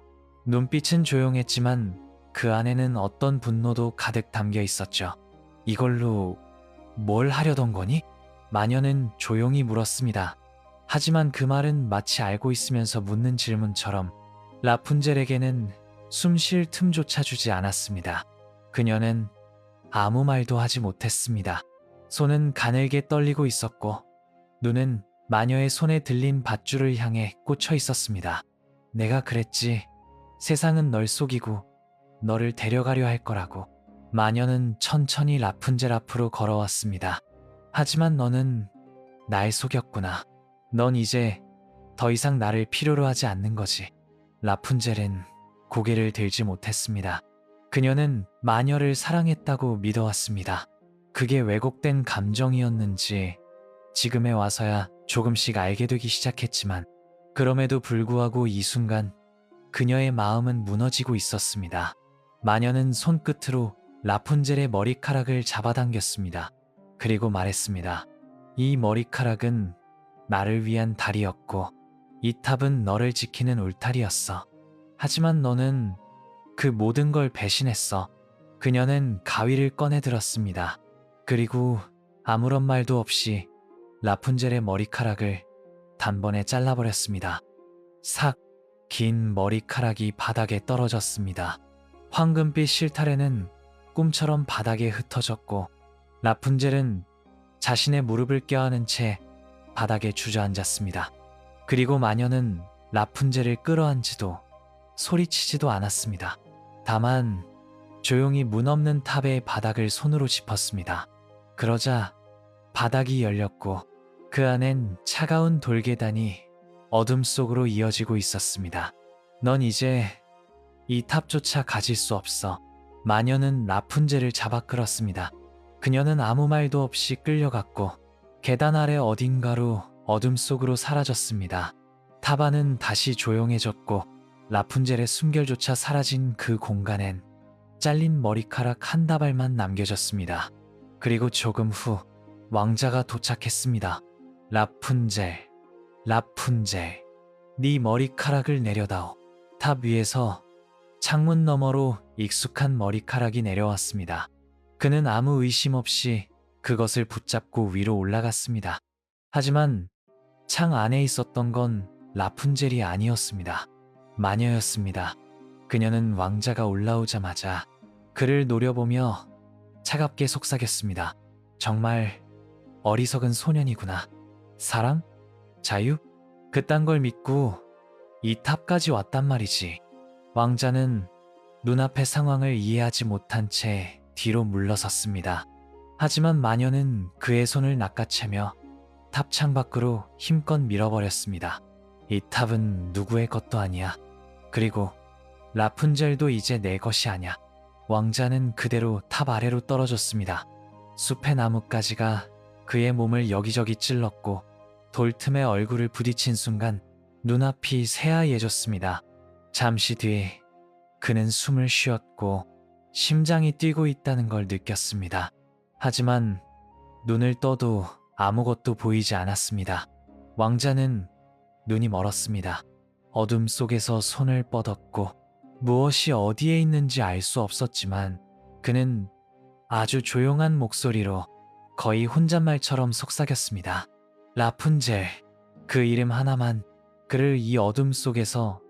눈빛은 조용했지만 그 안에는 어떤 분노도 가득 담겨 있었죠. 이걸로 뭘 하려던 거니? 마녀는 조용히 물었습니다. 하지만 그 말은 마치 알고 있으면서 묻는 질문처럼 라푼젤에게는 숨 쉴 틈조차 주지 않았습니다. 그녀는 아무 말도 하지 못했습니다. 손은 가늘게 떨리고 있었고 눈은 마녀의 손에 들린 밧줄을 향해 꽂혀 있었습니다. 내가 그랬지. 세상은 널 속이고 너를 데려가려 할 거라고. 마녀는 천천히 라푼젤 앞으로 걸어왔습니다. 하지만 너는 날 속였구나. 넌 이제 더 이상 나를 필요로 하지 않는 거지. 라푼젤은 고개를 들지 못했습니다. 그녀는 마녀를 사랑했다고 믿어왔습니다. 그게 왜곡된 감정이었는지 지금에 와서야 조금씩 알게 되기 시작했지만 그럼에도 불구하고 이 순간 그녀의 마음은 무너지고 있었습니다. 마녀는 손끝으로 라푼젤의 머리카락을 잡아당겼습니다. 그리고 말했습니다. 이 머리카락은 나를 위한 달이었고 이 탑은 너를 지키는 울타리였어. 하지만 너는 그 모든 걸 배신했어. 그녀는 가위를 꺼내 들었습니다. 그리고 아무런 말도 없이 라푼젤의 머리카락을 단번에 잘라버렸습니다. 삭! 긴 머리카락이 바닥에 떨어졌습니다. 황금빛 실타래는 꿈처럼 바닥에 흩어졌고 라푼젤은 자신의 무릎을 껴안은 채 바닥에 주저앉았습니다. 그리고 마녀는 라푼젤을 끌어안지도 소리치지도 않았습니다. 다만 조용히 문 없는 탑의 바닥을 손으로 짚었습니다. 그러자 바닥이 열렸고 그 안엔 차가운 돌계단이 어둠 속으로 이어지고 있었습니다. 넌 이제 이 탑조차 가질 수 없어. 마녀는 라푼젤을 잡아 끌었습니다. 그녀는 아무 말도 없이 끌려갔고 계단 아래 어딘가로 어둠 속으로 사라졌습니다. 탑 안은 다시 조용해졌고 라푼젤의 숨결조차 사라진 그 공간엔 잘린 머리카락 한 다발만 남겨졌습니다. 그리고 조금 후 왕자가 도착했습니다. 라푼젤, 라푼젤, 네 머리카락을 내려다오. 탑 위에서 창문 너머로 익숙한 머리카락이 내려왔습니다. 그는 아무 의심 없이 그것을 붙잡고 위로 올라갔습니다. 하지만 창 안에 있었던 건 라푼젤이 아니었습니다. 마녀였습니다. 그녀는 왕자가 올라오자마자 그를 노려보며 차갑게 속삭였습니다. 정말 어리석은 소년이구나. 사랑? 자유? 그딴 걸 믿고 이 탑까지 왔단 말이지. 왕자는 눈앞의 상황을 이해하지 못한 채 뒤로 물러섰습니다. 하지만 마녀는 그의 손을 낚아채며 탑창 밖으로 힘껏 밀어버렸습니다. 이 탑은 누구의 것도 아니야. 그리고 라푼젤도 이제 내 것이 아니야. 왕자는 그대로 탑 아래로 떨어졌습니다. 숲의 나뭇가지가 그의 몸을 여기저기 찔렀고 돌틈에 얼굴을 부딪힌 순간 눈앞이 새하얘졌습니다. 잠시 뒤 그는 숨을 쉬었고 심장이 뛰고 있다는 걸 느꼈습니다. 하지만 눈을 떠도 아무것도 보이지 않았습니다. 왕자는 눈이 멀었습니다. 어둠 속에서 손을 뻗었고 무엇이 어디에 있는지 알 수 없었지만 그는 아주 조용한 목소리로 거의 혼잣말처럼 속삭였습니다. 라푼젤, 그 이름 하나만 그를 이 어둠 속에서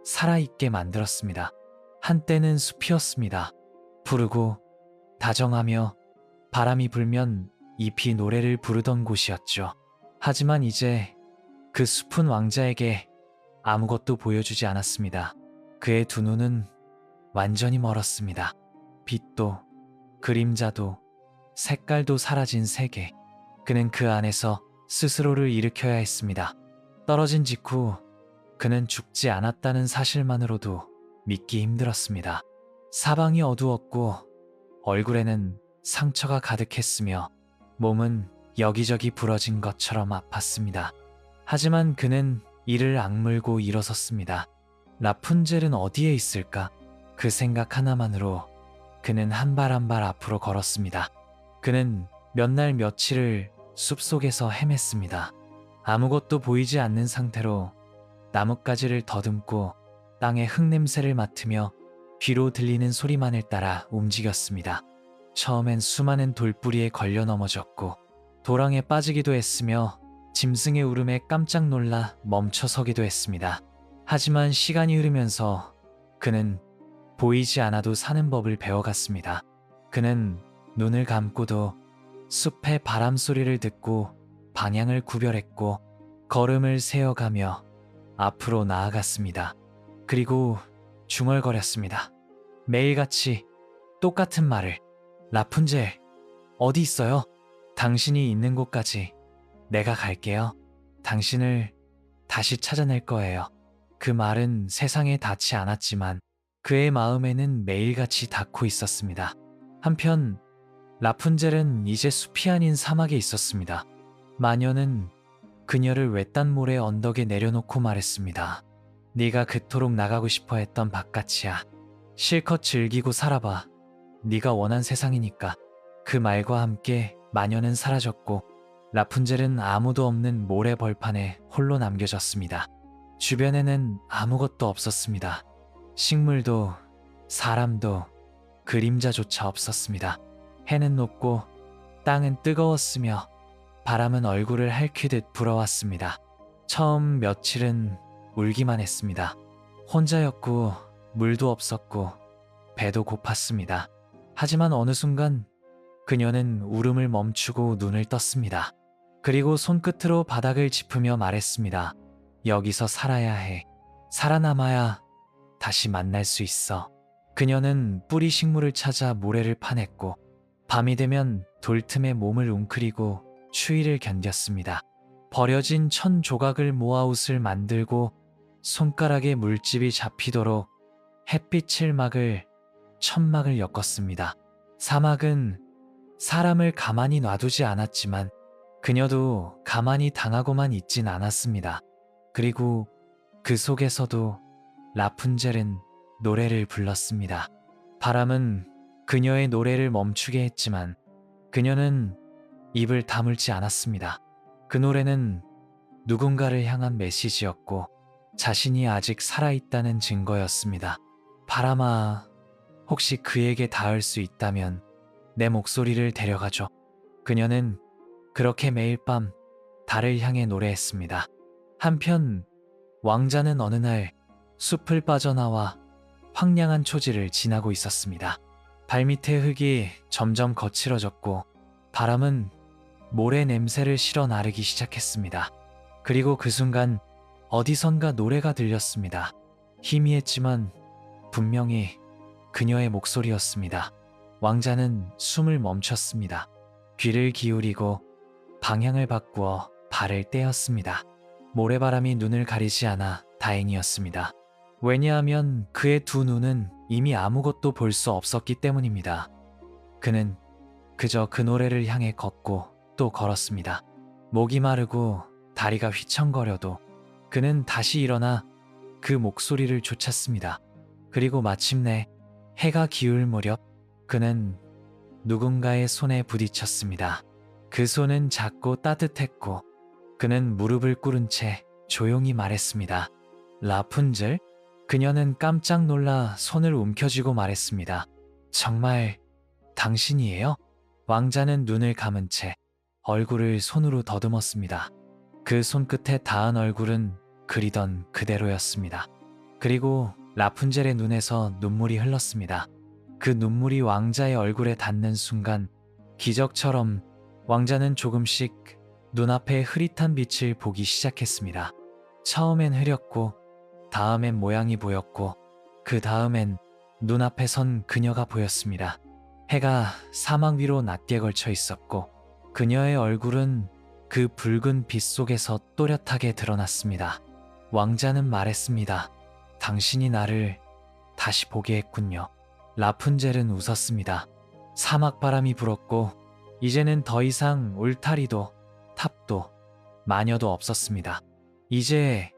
살아있게 만들었습니다. 한때는 숲이었습니다. 푸르고 다정하며 바람이 불면 잎이 노래를 부르던 곳이었죠. 하지만 이제 그 숲은 왕자에게 아무것도 보여주지 않았습니다. 그의 두 눈은 완전히 멀었습니다. 빛도 그림자도 색깔도 사라진 세계. 그는 그 안에서 스스로를 일으켜야 했습니다. 떨어진 직후 그는 죽지 않았다는 사실만으로도 믿기 힘들었습니다. 사방이 어두웠고 얼굴에는 상처가 가득했으며 몸은 여기저기 부러진 것처럼 아팠습니다. 하지만 그는 이를 악물고 일어섰습니다. 라푼젤은 어디에 있을까? 그 생각 하나만으로 그는 한 발 한 발 앞으로 걸었습니다. 그는 몇 날 며칠을 숲속에서 헤맸습니다. 아무것도 보이지 않는 상태로 나뭇가지를 더듬고 땅의 흙냄새를 맡으며 귀로 들리는 소리만을 따라 움직였습니다. 처음엔 수많은 돌뿌리에 걸려 넘어졌고 도랑에 빠지기도 했으며 짐승의 울음에 깜짝 놀라 멈춰서기도 했습니다. 하지만 시간이 흐르면서 그는 보이지 않아도 사는 법을 배워갔습니다. 그는 눈을 감고도 숲의 바람 소리를 듣고 방향을 구별했고 걸음을 세어가며 앞으로 나아갔습니다. 그리고 중얼거렸습니다. 매일같이 똑같은 말을. 라푼젤, 어디 있어요? 당신이 있는 곳까지 내가 갈게요. 당신을 다시 찾아낼 거예요. 그 말은 세상에 닿지 않았지만 그의 마음에는 매일같이 닿고 있었습니다. 한편 라푼젤은 이제 숲이 아닌 사막에 있었습니다. 마녀는 그녀를 외딴 모래 언덕에 내려놓고 말했습니다. 네가 그토록 나가고 싶어 했던 바깥이야. 실컷 즐기고 살아봐. 네가 원한 세상이니까. 그 말과 함께 마녀는 사라졌고 라푼젤은 아무도 없는 모래 벌판에 홀로 남겨졌습니다. 주변에는 아무것도 없었습니다. 식물도 사람도 그림자조차 없었습니다. 해는 높고 땅은 뜨거웠으며 바람은 얼굴을 핥히듯 불어왔습니다. 처음 며칠은 울기만 했습니다. 혼자였고 물도 없었고 배도 고팠습니다. 하지만 어느 순간 그녀는 울음을 멈추고 눈을 떴습니다. 그리고 손끝으로 바닥을 짚으며 말했습니다. 여기서 살아야 해. 살아남아야 다시 만날 수 있어. 그녀는 뿌리 식물을 찾아 모래를 파냈고 밤이 되면 돌틈에 몸을 웅크리고 추위를 견뎠습니다. 버려진 천 조각을 모아 옷을 만들고 손가락에 물집이 잡히도록 햇빛을 막을 천막을 엮었습니다. 사막은 사람을 가만히 놔두지 않았지만 그녀도 가만히 당하고만 있진 않았습니다. 그리고 그 속에서도 라푼젤은 노래를 불렀습니다. 바람은 그녀의 노래를 멈추게 했지만 그녀는 입을 다물지 않았습니다. 그 노래는 누군가를 향한 메시지였고 자신이 아직 살아있다는 증거였습니다. 바람아, 혹시 그에게 닿을 수 있다면 내 목소리를 데려가줘. 그녀는 그렇게 매일 밤 달을 향해 노래했습니다. 한편 왕자는 어느 날 숲을 빠져나와 황량한 초지를 지나고 있었습니다. 발밑의 흙이 점점 거칠어졌고 바람은 모래 냄새를 실어 나르기 시작했습니다. 그리고 그 순간 어디선가 노래가 들렸습니다. 희미했지만 분명히 그녀의 목소리였습니다. 왕자는 숨을 멈췄습니다. 귀를 기울이고 방향을 바꾸어 발을 떼었습니다. 모래바람이 눈을 가리지 않아 다행이었습니다. 왜냐하면 그의 두 눈은 이미 아무것도 볼 수 없었기 때문입니다. 그는 그저 그 노래를 향해 걷고 또 걸었습니다. 목이 마르고 다리가 휘청거려도 그는 다시 일어나 그 목소리를 쫓았습니다. 그리고 마침내 해가 기울 무렵 그는 누군가의 손에 부딪혔습니다. 그 손은 작고 따뜻했고 그는 무릎을 꿇은 채 조용히 말했습니다. 라푼젤? 그녀는 깜짝 놀라 손을 움켜쥐고 말했습니다. 정말 당신이에요? 왕자는 눈을 감은 채 얼굴을 손으로 더듬었습니다. 그 손끝에 닿은 얼굴은 그리던 그대로였습니다. 그리고 라푼젤의 눈에서 눈물이 흘렀습니다. 그 눈물이 왕자의 얼굴에 닿는 순간 기적처럼 왕자는 조금씩 눈앞에 흐릿한 빛을 보기 시작했습니다. 처음엔 흐렸고 다음엔 모양이 보였고 그 다음엔 눈앞에 선 그녀가 보였습니다. 해가 사막 위로 낮게 걸쳐 있었고 그녀의 얼굴은 그 붉은 빛 속에서 또렷하게 드러났습니다. 왕자는 말했습니다. 당신이 나를 다시 보게 했군요. 라푼젤은 웃었습니다. 사막 바람이 불었고 이제는 더 이상 울타리도 탑도 마녀도 없었습니다. 이제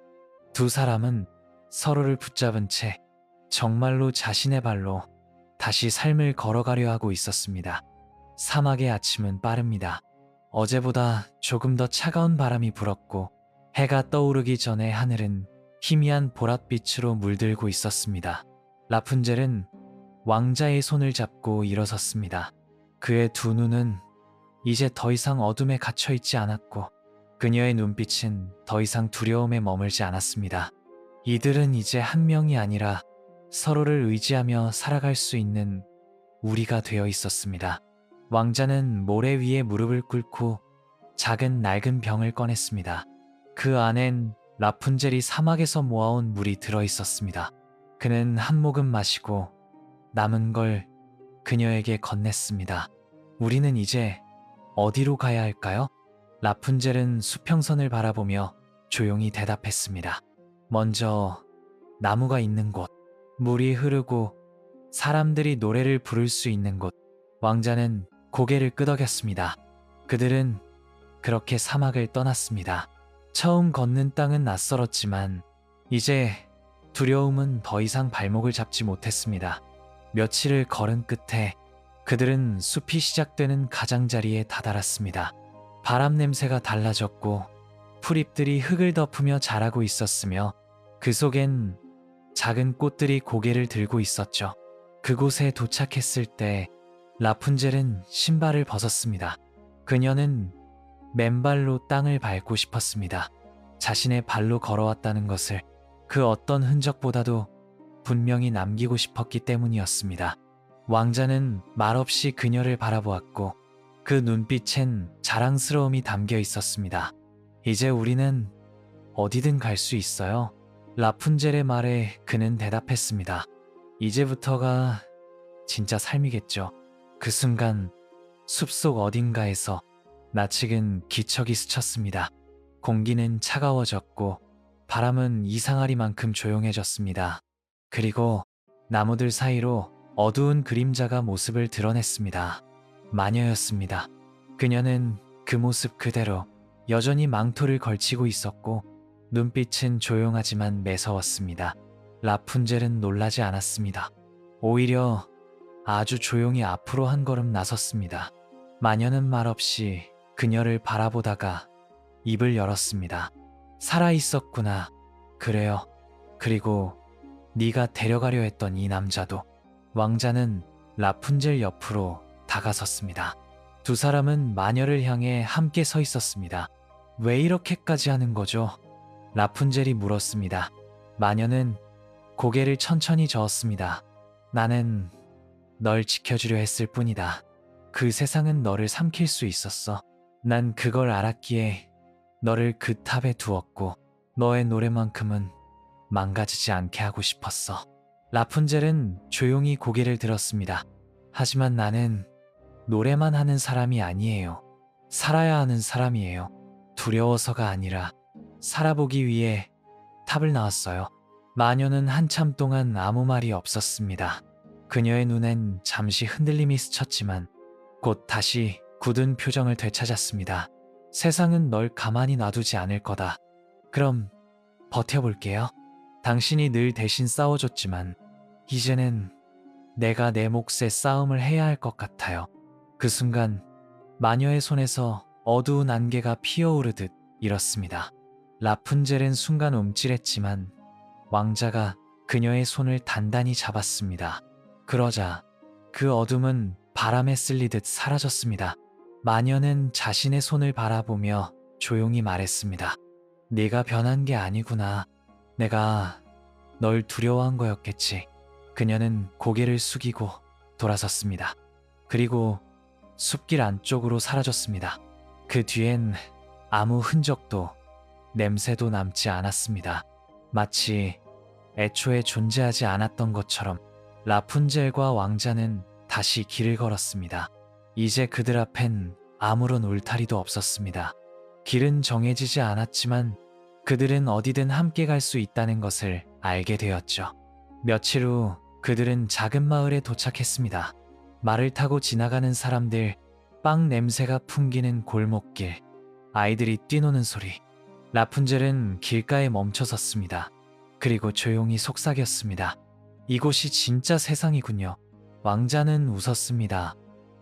두 사람은 서로를 붙잡은 채 정말로 자신의 발로 다시 삶을 걸어가려 하고 있었습니다. 사막의 아침은 빠릅니다. 어제보다 조금 더 차가운 바람이 불었고 해가 떠오르기 전에 하늘은 희미한 보랏빛으로 물들고 있었습니다. 라푼젤은 왕자의 손을 잡고 일어섰습니다. 그의 두 눈은 이제 더 이상 어둠에 갇혀 있지 않았고 그녀의 눈빛은 더 이상 두려움에 머물지 않았습니다. 이들은 이제 한 명이 아니라 서로를 의지하며 살아갈 수 있는 우리가 되어 있었습니다. 왕자는 모래 위에 무릎을 꿇고 작은 낡은 병을 꺼냈습니다. 그 안엔 라푼젤이 사막에서 모아온 물이 들어 있었습니다. 그는 한 모금 마시고 남은 걸 그녀에게 건넸습니다. 우리는 이제 어디로 가야 할까요? 라푼젤은 수평선을 바라보며 조용히 대답했습니다. 먼저 나무가 있는 곳, 물이 흐르고 사람들이 노래를 부를 수 있는 곳. 왕자는 고개를 끄덕였습니다. 그들은 그렇게 사막을 떠났습니다. 처음 걷는 땅은 낯설었지만 이제 두려움은 더 이상 발목을 잡지 못했습니다. 며칠을 걸은 끝에 그들은 숲이 시작되는 가장자리에 다다랐습니다. 바람 냄새가 달라졌고 풀잎들이 흙을 덮으며 자라고 있었으며 그 속엔 작은 꽃들이 고개를 들고 있었죠. 그곳에 도착했을 때 라푼젤은 신발을 벗었습니다. 그녀는 맨발로 땅을 밟고 싶었습니다. 자신의 발로 걸어왔다는 것을 그 어떤 흔적보다도 분명히 남기고 싶었기 때문이었습니다. 왕자는 말없이 그녀를 바라보았고 그 눈빛엔 자랑스러움이 담겨 있었습니다. 이제 우리는 어디든 갈 수 있어요. 라푼젤의 말에 그는 대답했습니다. 이제부터가 진짜 삶이겠죠. 그 순간 숲속 어딘가에서 낯익은 기척이 스쳤습니다. 공기는 차가워졌고 바람은 이상하리만큼 조용해졌습니다. 그리고 나무들 사이로 어두운 그림자가 모습을 드러냈습니다. 마녀였습니다. 그녀는 그 모습 그대로 여전히 망토를 걸치고 있었고 눈빛은 조용하지만 매서웠습니다. 라푼젤은 놀라지 않았습니다. 오히려 아주 조용히 앞으로 한 걸음 나섰습니다. 마녀는 말없이 그녀를 바라보다가 입을 열었습니다. 살아있었구나. 그래요. 그리고 네가 데려가려 했던 이 남자도. 왕자는 라푼젤 옆으로 다가섰습니다. 두 사람은 마녀를 향해 함께 서 있었습니다. 왜 이렇게까지 하는 거죠? 라푼젤이 물었습니다. 마녀는 고개를 천천히 저었습니다. 나는 널 지켜주려 했을 뿐이다. 그 세상은 너를 삼킬 수 있었어. 난 그걸 알았기에 너를 그 탑에 두었고 너의 노래만큼은 망가지지 않게 하고 싶었어. 라푼젤은 조용히 고개를 들었습니다. 하지만 나는 노래만 하는 사람이 아니에요. 살아야 하는 사람이에요. 두려워서가 아니라 살아보기 위해 탑을 나왔어요. 마녀는 한참 동안 아무 말이 없었습니다. 그녀의 눈엔 잠시 흔들림이 스쳤지만 곧 다시 굳은 표정을 되찾았습니다. 세상은 널 가만히 놔두지 않을 거다. 그럼 버텨볼게요. 당신이 늘 대신 싸워줬지만 이제는 내가 내 몫의 싸움을 해야 할 것 같아요. 그 순간 마녀의 손에서 어두운 안개가 피어오르듯 일었습니다. 라푼젤은 순간 움찔했지만 왕자가 그녀의 손을 단단히 잡았습니다. 그러자 그 어둠은 바람에 쓸리듯 사라졌습니다. 마녀는 자신의 손을 바라보며 조용히 말했습니다. 네가 변한 게 아니구나. 내가 널 두려워한 거였겠지. 그녀는 고개를 숙이고 돌아섰습니다. 그리고 숲길 안쪽으로 사라졌습니다. 그 뒤엔 아무 흔적도 냄새도 남지 않았습니다. 마치 애초에 존재하지 않았던 것처럼 라푼젤과 왕자는 다시 길을 걸었습니다. 이제 그들 앞엔 아무런 울타리도 없었습니다. 길은 정해지지 않았지만 그들은 어디든 함께 갈 수 있다는 것을 알게 되었죠. 며칠 후 그들은 작은 마을에 도착했습니다. 말을 타고 지나가는 사람들, 빵 냄새가 풍기는 골목길, 아이들이 뛰노는 소리. 라푼젤은 길가에 멈춰 섰습니다. 그리고 조용히 속삭였습니다. 이곳이 진짜 세상이군요. 왕자는 웃었습니다.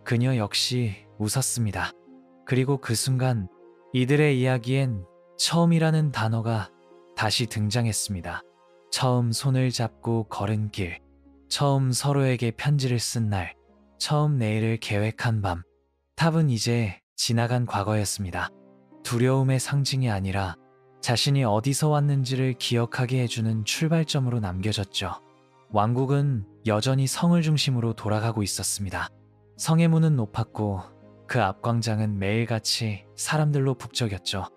그녀 역시 웃었습니다. 그리고 그 순간 이들의 이야기엔 처음이라는 단어가 다시 등장했습니다. 처음 손을 잡고 걸은 길, 처음 서로에게 편지를 쓴 날, 처음 내일을 계획한 밤. 탑은 이제 지나간 과거였습니다. 두려움의 상징이 아니라 자신이 어디서 왔는지를 기억하게 해주는 출발점으로 남겨졌죠. 왕국은 여전히 성을 중심으로 돌아가고 있었습니다. 성의 문은 높았고 그 앞 광장은 매일같이 사람들로 북적였죠.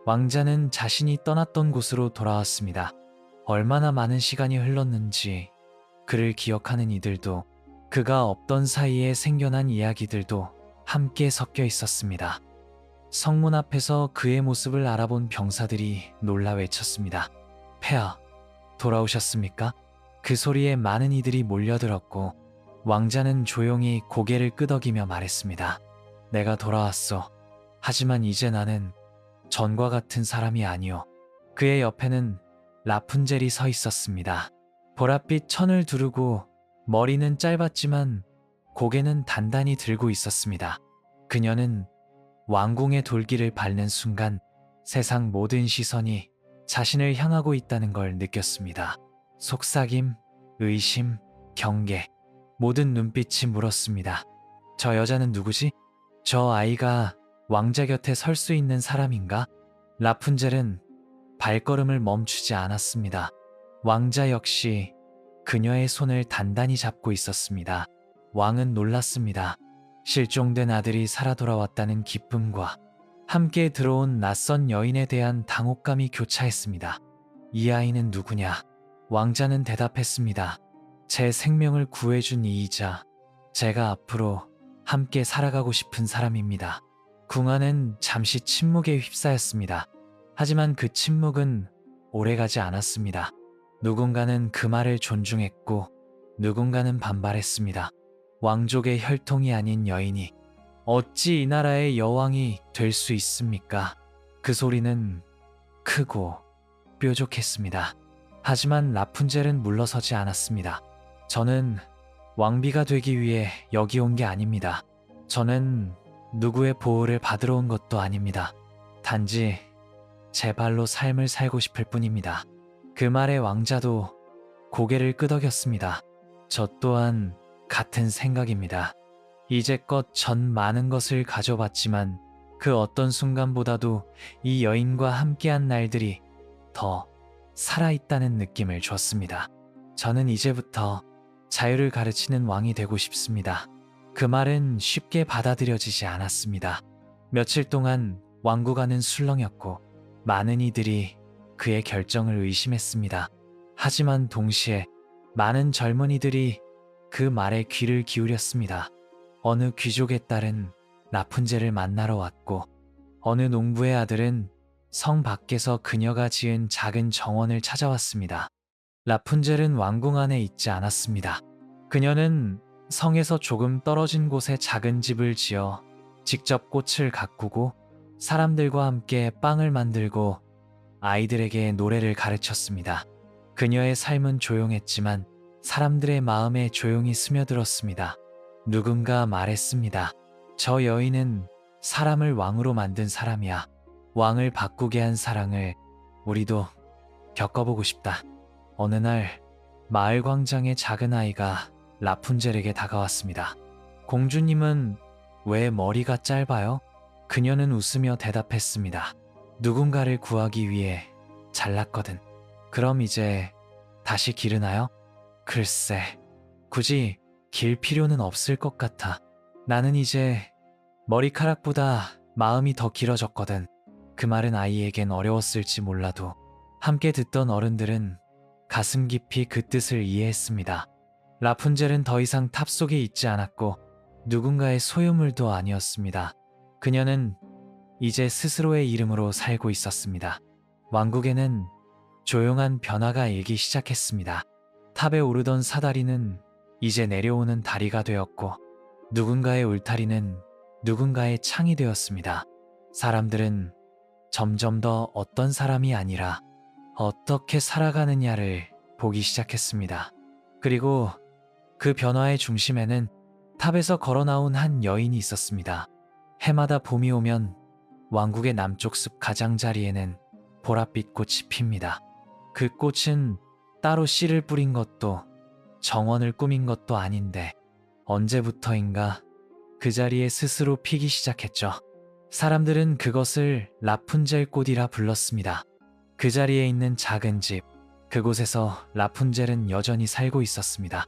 왕자는 자신이 떠났던 곳으로 돌아왔습니다. 얼마나 많은 시간이 흘렀는지 그를 기억하는 이들도, 그가 없던 사이에 생겨난 이야기들도 함께 섞여 있었습니다. 성문 앞에서 그의 모습을 알아본 병사들이 놀라 외쳤습니다. 폐하, 돌아오셨습니까? 그 소리에 많은 이들이 몰려들었고 왕자는 조용히 고개를 끄덕이며 말했습니다. 내가 돌아왔어. 하지만 이제 나는 전과 같은 사람이 아니오. 그의 옆에는 라푼젤이 서 있었습니다. 보랏빛 천을 두르고 머리는 짧았지만 고개는 단단히 들고 있었습니다. 그녀는 왕궁의 돌기를 밟는 순간 세상 모든 시선이 자신을 향하고 있다는 걸 느꼈습니다. 속삭임, 의심, 경계, 모든 눈빛이 물었습니다. 저 여자는 누구지? 저 아이가 왕자 곁에 설 수 있는 사람인가? 라푼젤은 발걸음을 멈추지 않았습니다. 왕자 역시 그녀의 손을 단단히 잡고 있었습니다. 왕은 놀랐습니다. 실종된 아들이 살아 돌아왔다는 기쁨과 함께 들어온 낯선 여인에 대한 당혹감이 교차했습니다. 이 아이는 누구냐? 왕자는 대답했습니다. 제 생명을 구해준 이이자 제가 앞으로 함께 살아가고 싶은 사람입니다. 궁 안은 잠시 침묵에 휩싸였습니다. 하지만 그 침묵은 오래가지 않았습니다. 누군가는 그 말을 존중했고 누군가는 반발했습니다. 왕족의 혈통이 아닌 여인이 어찌 이 나라의 여왕이 될 수 있습니까? 그 소리는 크고 뾰족했습니다. 하지만 라푼젤은 물러서지 않았습니다. 저는 왕비가 되기 위해 여기 온 게 아닙니다. 저는 누구의 보호를 받으러 온 것도 아닙니다. 단지 제 발로 삶을 살고 싶을 뿐입니다. 그 말에 왕자도 고개를 끄덕였습니다. 저 또한 같은 생각입니다. 이제껏 전 많은 것을 가져봤지만 그 어떤 순간보다도 이 여인과 함께한 날들이 더 살아있다는 느낌을 줬습니다. 저는 이제부터 자유를 가르치는 왕이 되고 싶습니다. 그 말은 쉽게 받아들여지지 않았습니다. 며칠 동안 왕국 안은 술렁였고 많은 이들이 그의 결정을 의심했습니다. 하지만 동시에 많은 젊은이들이 그 말에 귀를 기울였습니다. 어느 귀족의 딸은 라푼젤을 만나러 왔고 어느 농부의 아들은 성 밖에서 그녀가 지은 작은 정원을 찾아왔습니다. 라푼젤은 왕궁 안에 있지 않았습니다. 그녀는 성에서 조금 떨어진 곳에 작은 집을 지어 직접 꽃을 가꾸고 사람들과 함께 빵을 만들고 아이들에게 노래를 가르쳤습니다. 그녀의 삶은 조용했지만 사람들의 마음에 조용히 스며들었습니다. 누군가 말했습니다. 저 여인은 사람을 왕으로 만든 사람이야. 왕을 바꾸게 한 사랑을 우리도 겪어보고 싶다. 어느 날 마을 광장의 작은 아이가 라푼젤에게 다가왔습니다. 공주님은 왜 머리가 짧아요? 그녀는 웃으며 대답했습니다. 누군가를 구하기 위해 잘났거든. 그럼 이제 다시 기르나요? 글쎄, 굳이 길 필요는 없을 것 같아. 나는 이제 머리카락보다 마음이 더 길어졌거든. 그 말은 아이에겐 어려웠을지 몰라도 함께 듣던 어른들은 가슴 깊이 그 뜻을 이해했습니다. 라푼젤은 더 이상 탑 속에 있지 않았고 누군가의 소유물도 아니었습니다. 그녀는 이제 스스로의 이름으로 살고 있었습니다. 왕국에는 조용한 변화가 일기 시작했습니다. 탑에 오르던 사다리는 이제 내려오는 다리가 되었고 누군가의 울타리는 누군가의 창이 되었습니다. 사람들은 점점 더 어떤 사람이 아니라 어떻게 살아가느냐를 보기 시작했습니다. 그리고 그 변화의 중심에는 탑에서 걸어 나온 한 여인이 있었습니다. 해마다 봄이 오면 왕국의 남쪽 숲 가장자리에는 보랏빛 꽃이 핍니다. 그 꽃은 따로 씨를 뿌린 것도 정원을 꾸민 것도 아닌데 언제부터인가 그 자리에 스스로 피기 시작했죠. 사람들은 그것을 라푼젤 꽃이라 불렀습니다. 그 자리에 있는 작은 집, 그곳에서 라푼젤은 여전히 살고 있었습니다.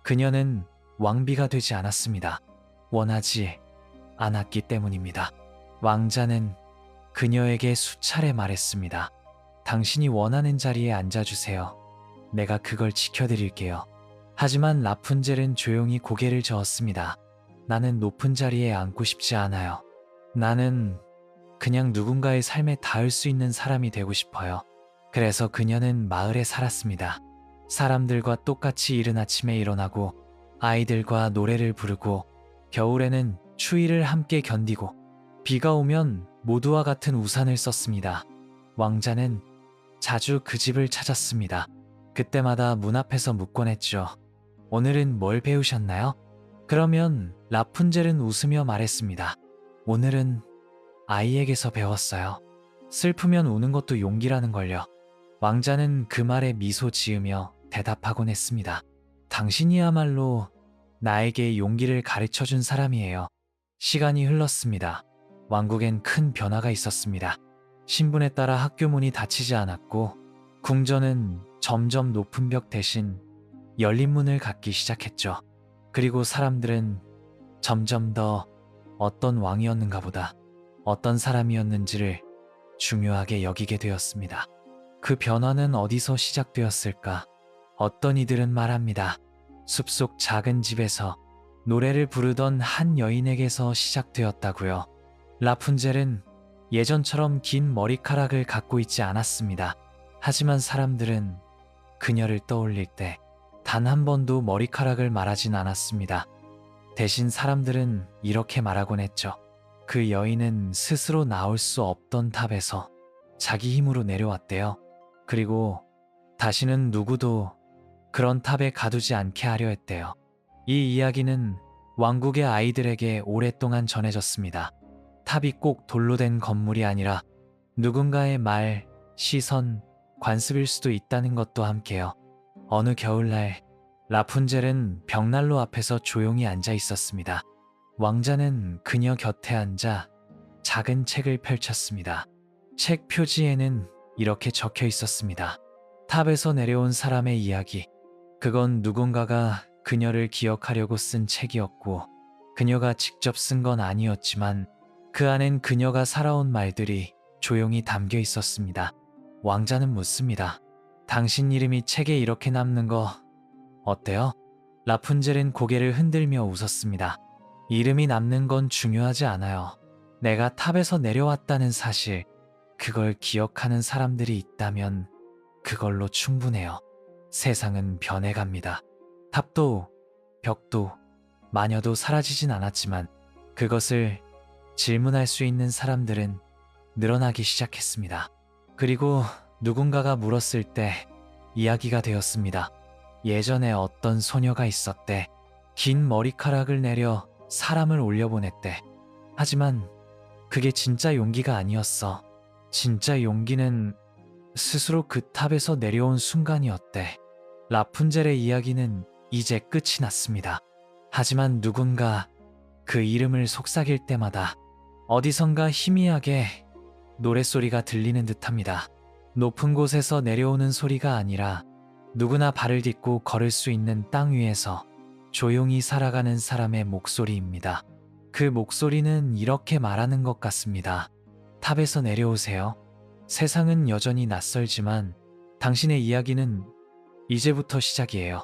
그녀는 왕비가 되지 않았습니다. 원하지 않았기 때문입니다. 왕자는 그녀에게 수차례 말했습니다. 당신이 원하는 자리에 앉아주세요. 내가 그걸 지켜드릴게요. 하지만 라푼젤은 조용히 고개를 저었습니다. 나는 높은 자리에 앉고 싶지 않아요. 나는 그냥 누군가의 삶에 닿을 수 있는 사람이 되고 싶어요. 그래서 그녀는 마을에 살았습니다. 사람들과 똑같이 이른 아침에 일어나고 아이들과 노래를 부르고 겨울에는 추위를 함께 견디고 비가 오면 모두와 같은 우산을 썼습니다. 왕자는 자주 그 집을 찾았습니다. 그때마다 문 앞에서 묻곤 했죠. 오늘은 뭘 배우셨나요? 그러면 라푼젤은 웃으며 말했습니다. 오늘은 아이에게서 배웠어요. 슬프면 우는 것도 용기라는 걸요. 왕자는 그 말에 미소 지으며 대답하곤 했습니다. 당신이야말로 나에게 용기를 가르쳐준 사람이에요. 시간이 흘렀습니다. 왕국엔 큰 변화가 있었습니다. 신분에 따라 학교 문이 닫히지 않았고 궁전은 점점 높은 벽 대신 열린 문을 갖기 시작했죠. 그리고 사람들은 점점 더 어떤 왕이었는가 보다 어떤 사람이었는지를 중요하게 여기게 되었습니다. 그 변화는 어디서 시작되었을까? 어떤 이들은 말합니다. 숲속 작은 집에서 노래를 부르던 한 여인에게서 시작되었다고요. 라푼젤은 예전처럼 긴 머리카락을 갖고 있지 않았습니다. 하지만 사람들은 그녀를 떠올릴 때 단 한 번도 머리카락을 말하진 않았습니다. 대신 사람들은 이렇게 말하곤 했죠. 그 여인은 스스로 나올 수 없던 탑에서 자기 힘으로 내려왔대요. 그리고 다시는 누구도 그런 탑에 가두지 않게 하려 했대요. 이 이야기는 왕국의 아이들에게 오랫동안 전해졌습니다. 탑이 꼭 돌로 된 건물이 아니라 누군가의 말, 시선, 관습일 수도 있다는 것도 함께요. 어느 겨울날 라푼젤은 벽난로 앞에서 조용히 앉아 있었습니다. 왕자는 그녀 곁에 앉아 작은 책을 펼쳤습니다. 책 표지에는 이렇게 적혀 있었습니다. 탑에서 내려온 사람의 이야기. 그건 누군가가 그녀를 기억하려고 쓴 책이었고 그녀가 직접 쓴 건 아니었지만 그 안엔 그녀가 살아온 말들이 조용히 담겨 있었습니다. 왕자는 묻습니다. 당신 이름이 책에 이렇게 남는 거 어때요? 라푼젤은 고개를 흔들며 웃었습니다. 이름이 남는 건 중요하지 않아요. 내가 탑에서 내려왔다는 사실, 그걸 기억하는 사람들이 있다면 그걸로 충분해요. 세상은 변해갑니다. 탑도, 벽도, 마녀도 사라지진 않았지만 그것을 질문할 수 있는 사람들은 늘어나기 시작했습니다. 그리고 누군가가 물었을 때 이야기가 되었습니다. 예전에 어떤 소녀가 있었대. 긴 머리카락을 내려 사람을 올려보냈대. 하지만 그게 진짜 용기가 아니었어. 진짜 용기는 스스로 그 탑에서 내려온 순간이었대. 라푼젤의 이야기는 이제 끝이 났습니다. 하지만 누군가 그 이름을 속삭일 때마다 어디선가 희미하게 노랫소리가 들리는 듯합니다. 높은 곳에서 내려오는 소리가 아니라 누구나 발을 딛고 걸을 수 있는 땅 위에서 조용히 살아가는 사람의 목소리입니다. 그 목소리는 이렇게 말하는 것 같습니다. 탑에서 내려오세요. 세상은 여전히 낯설지만 당신의 이야기는 이제부터 시작이에요.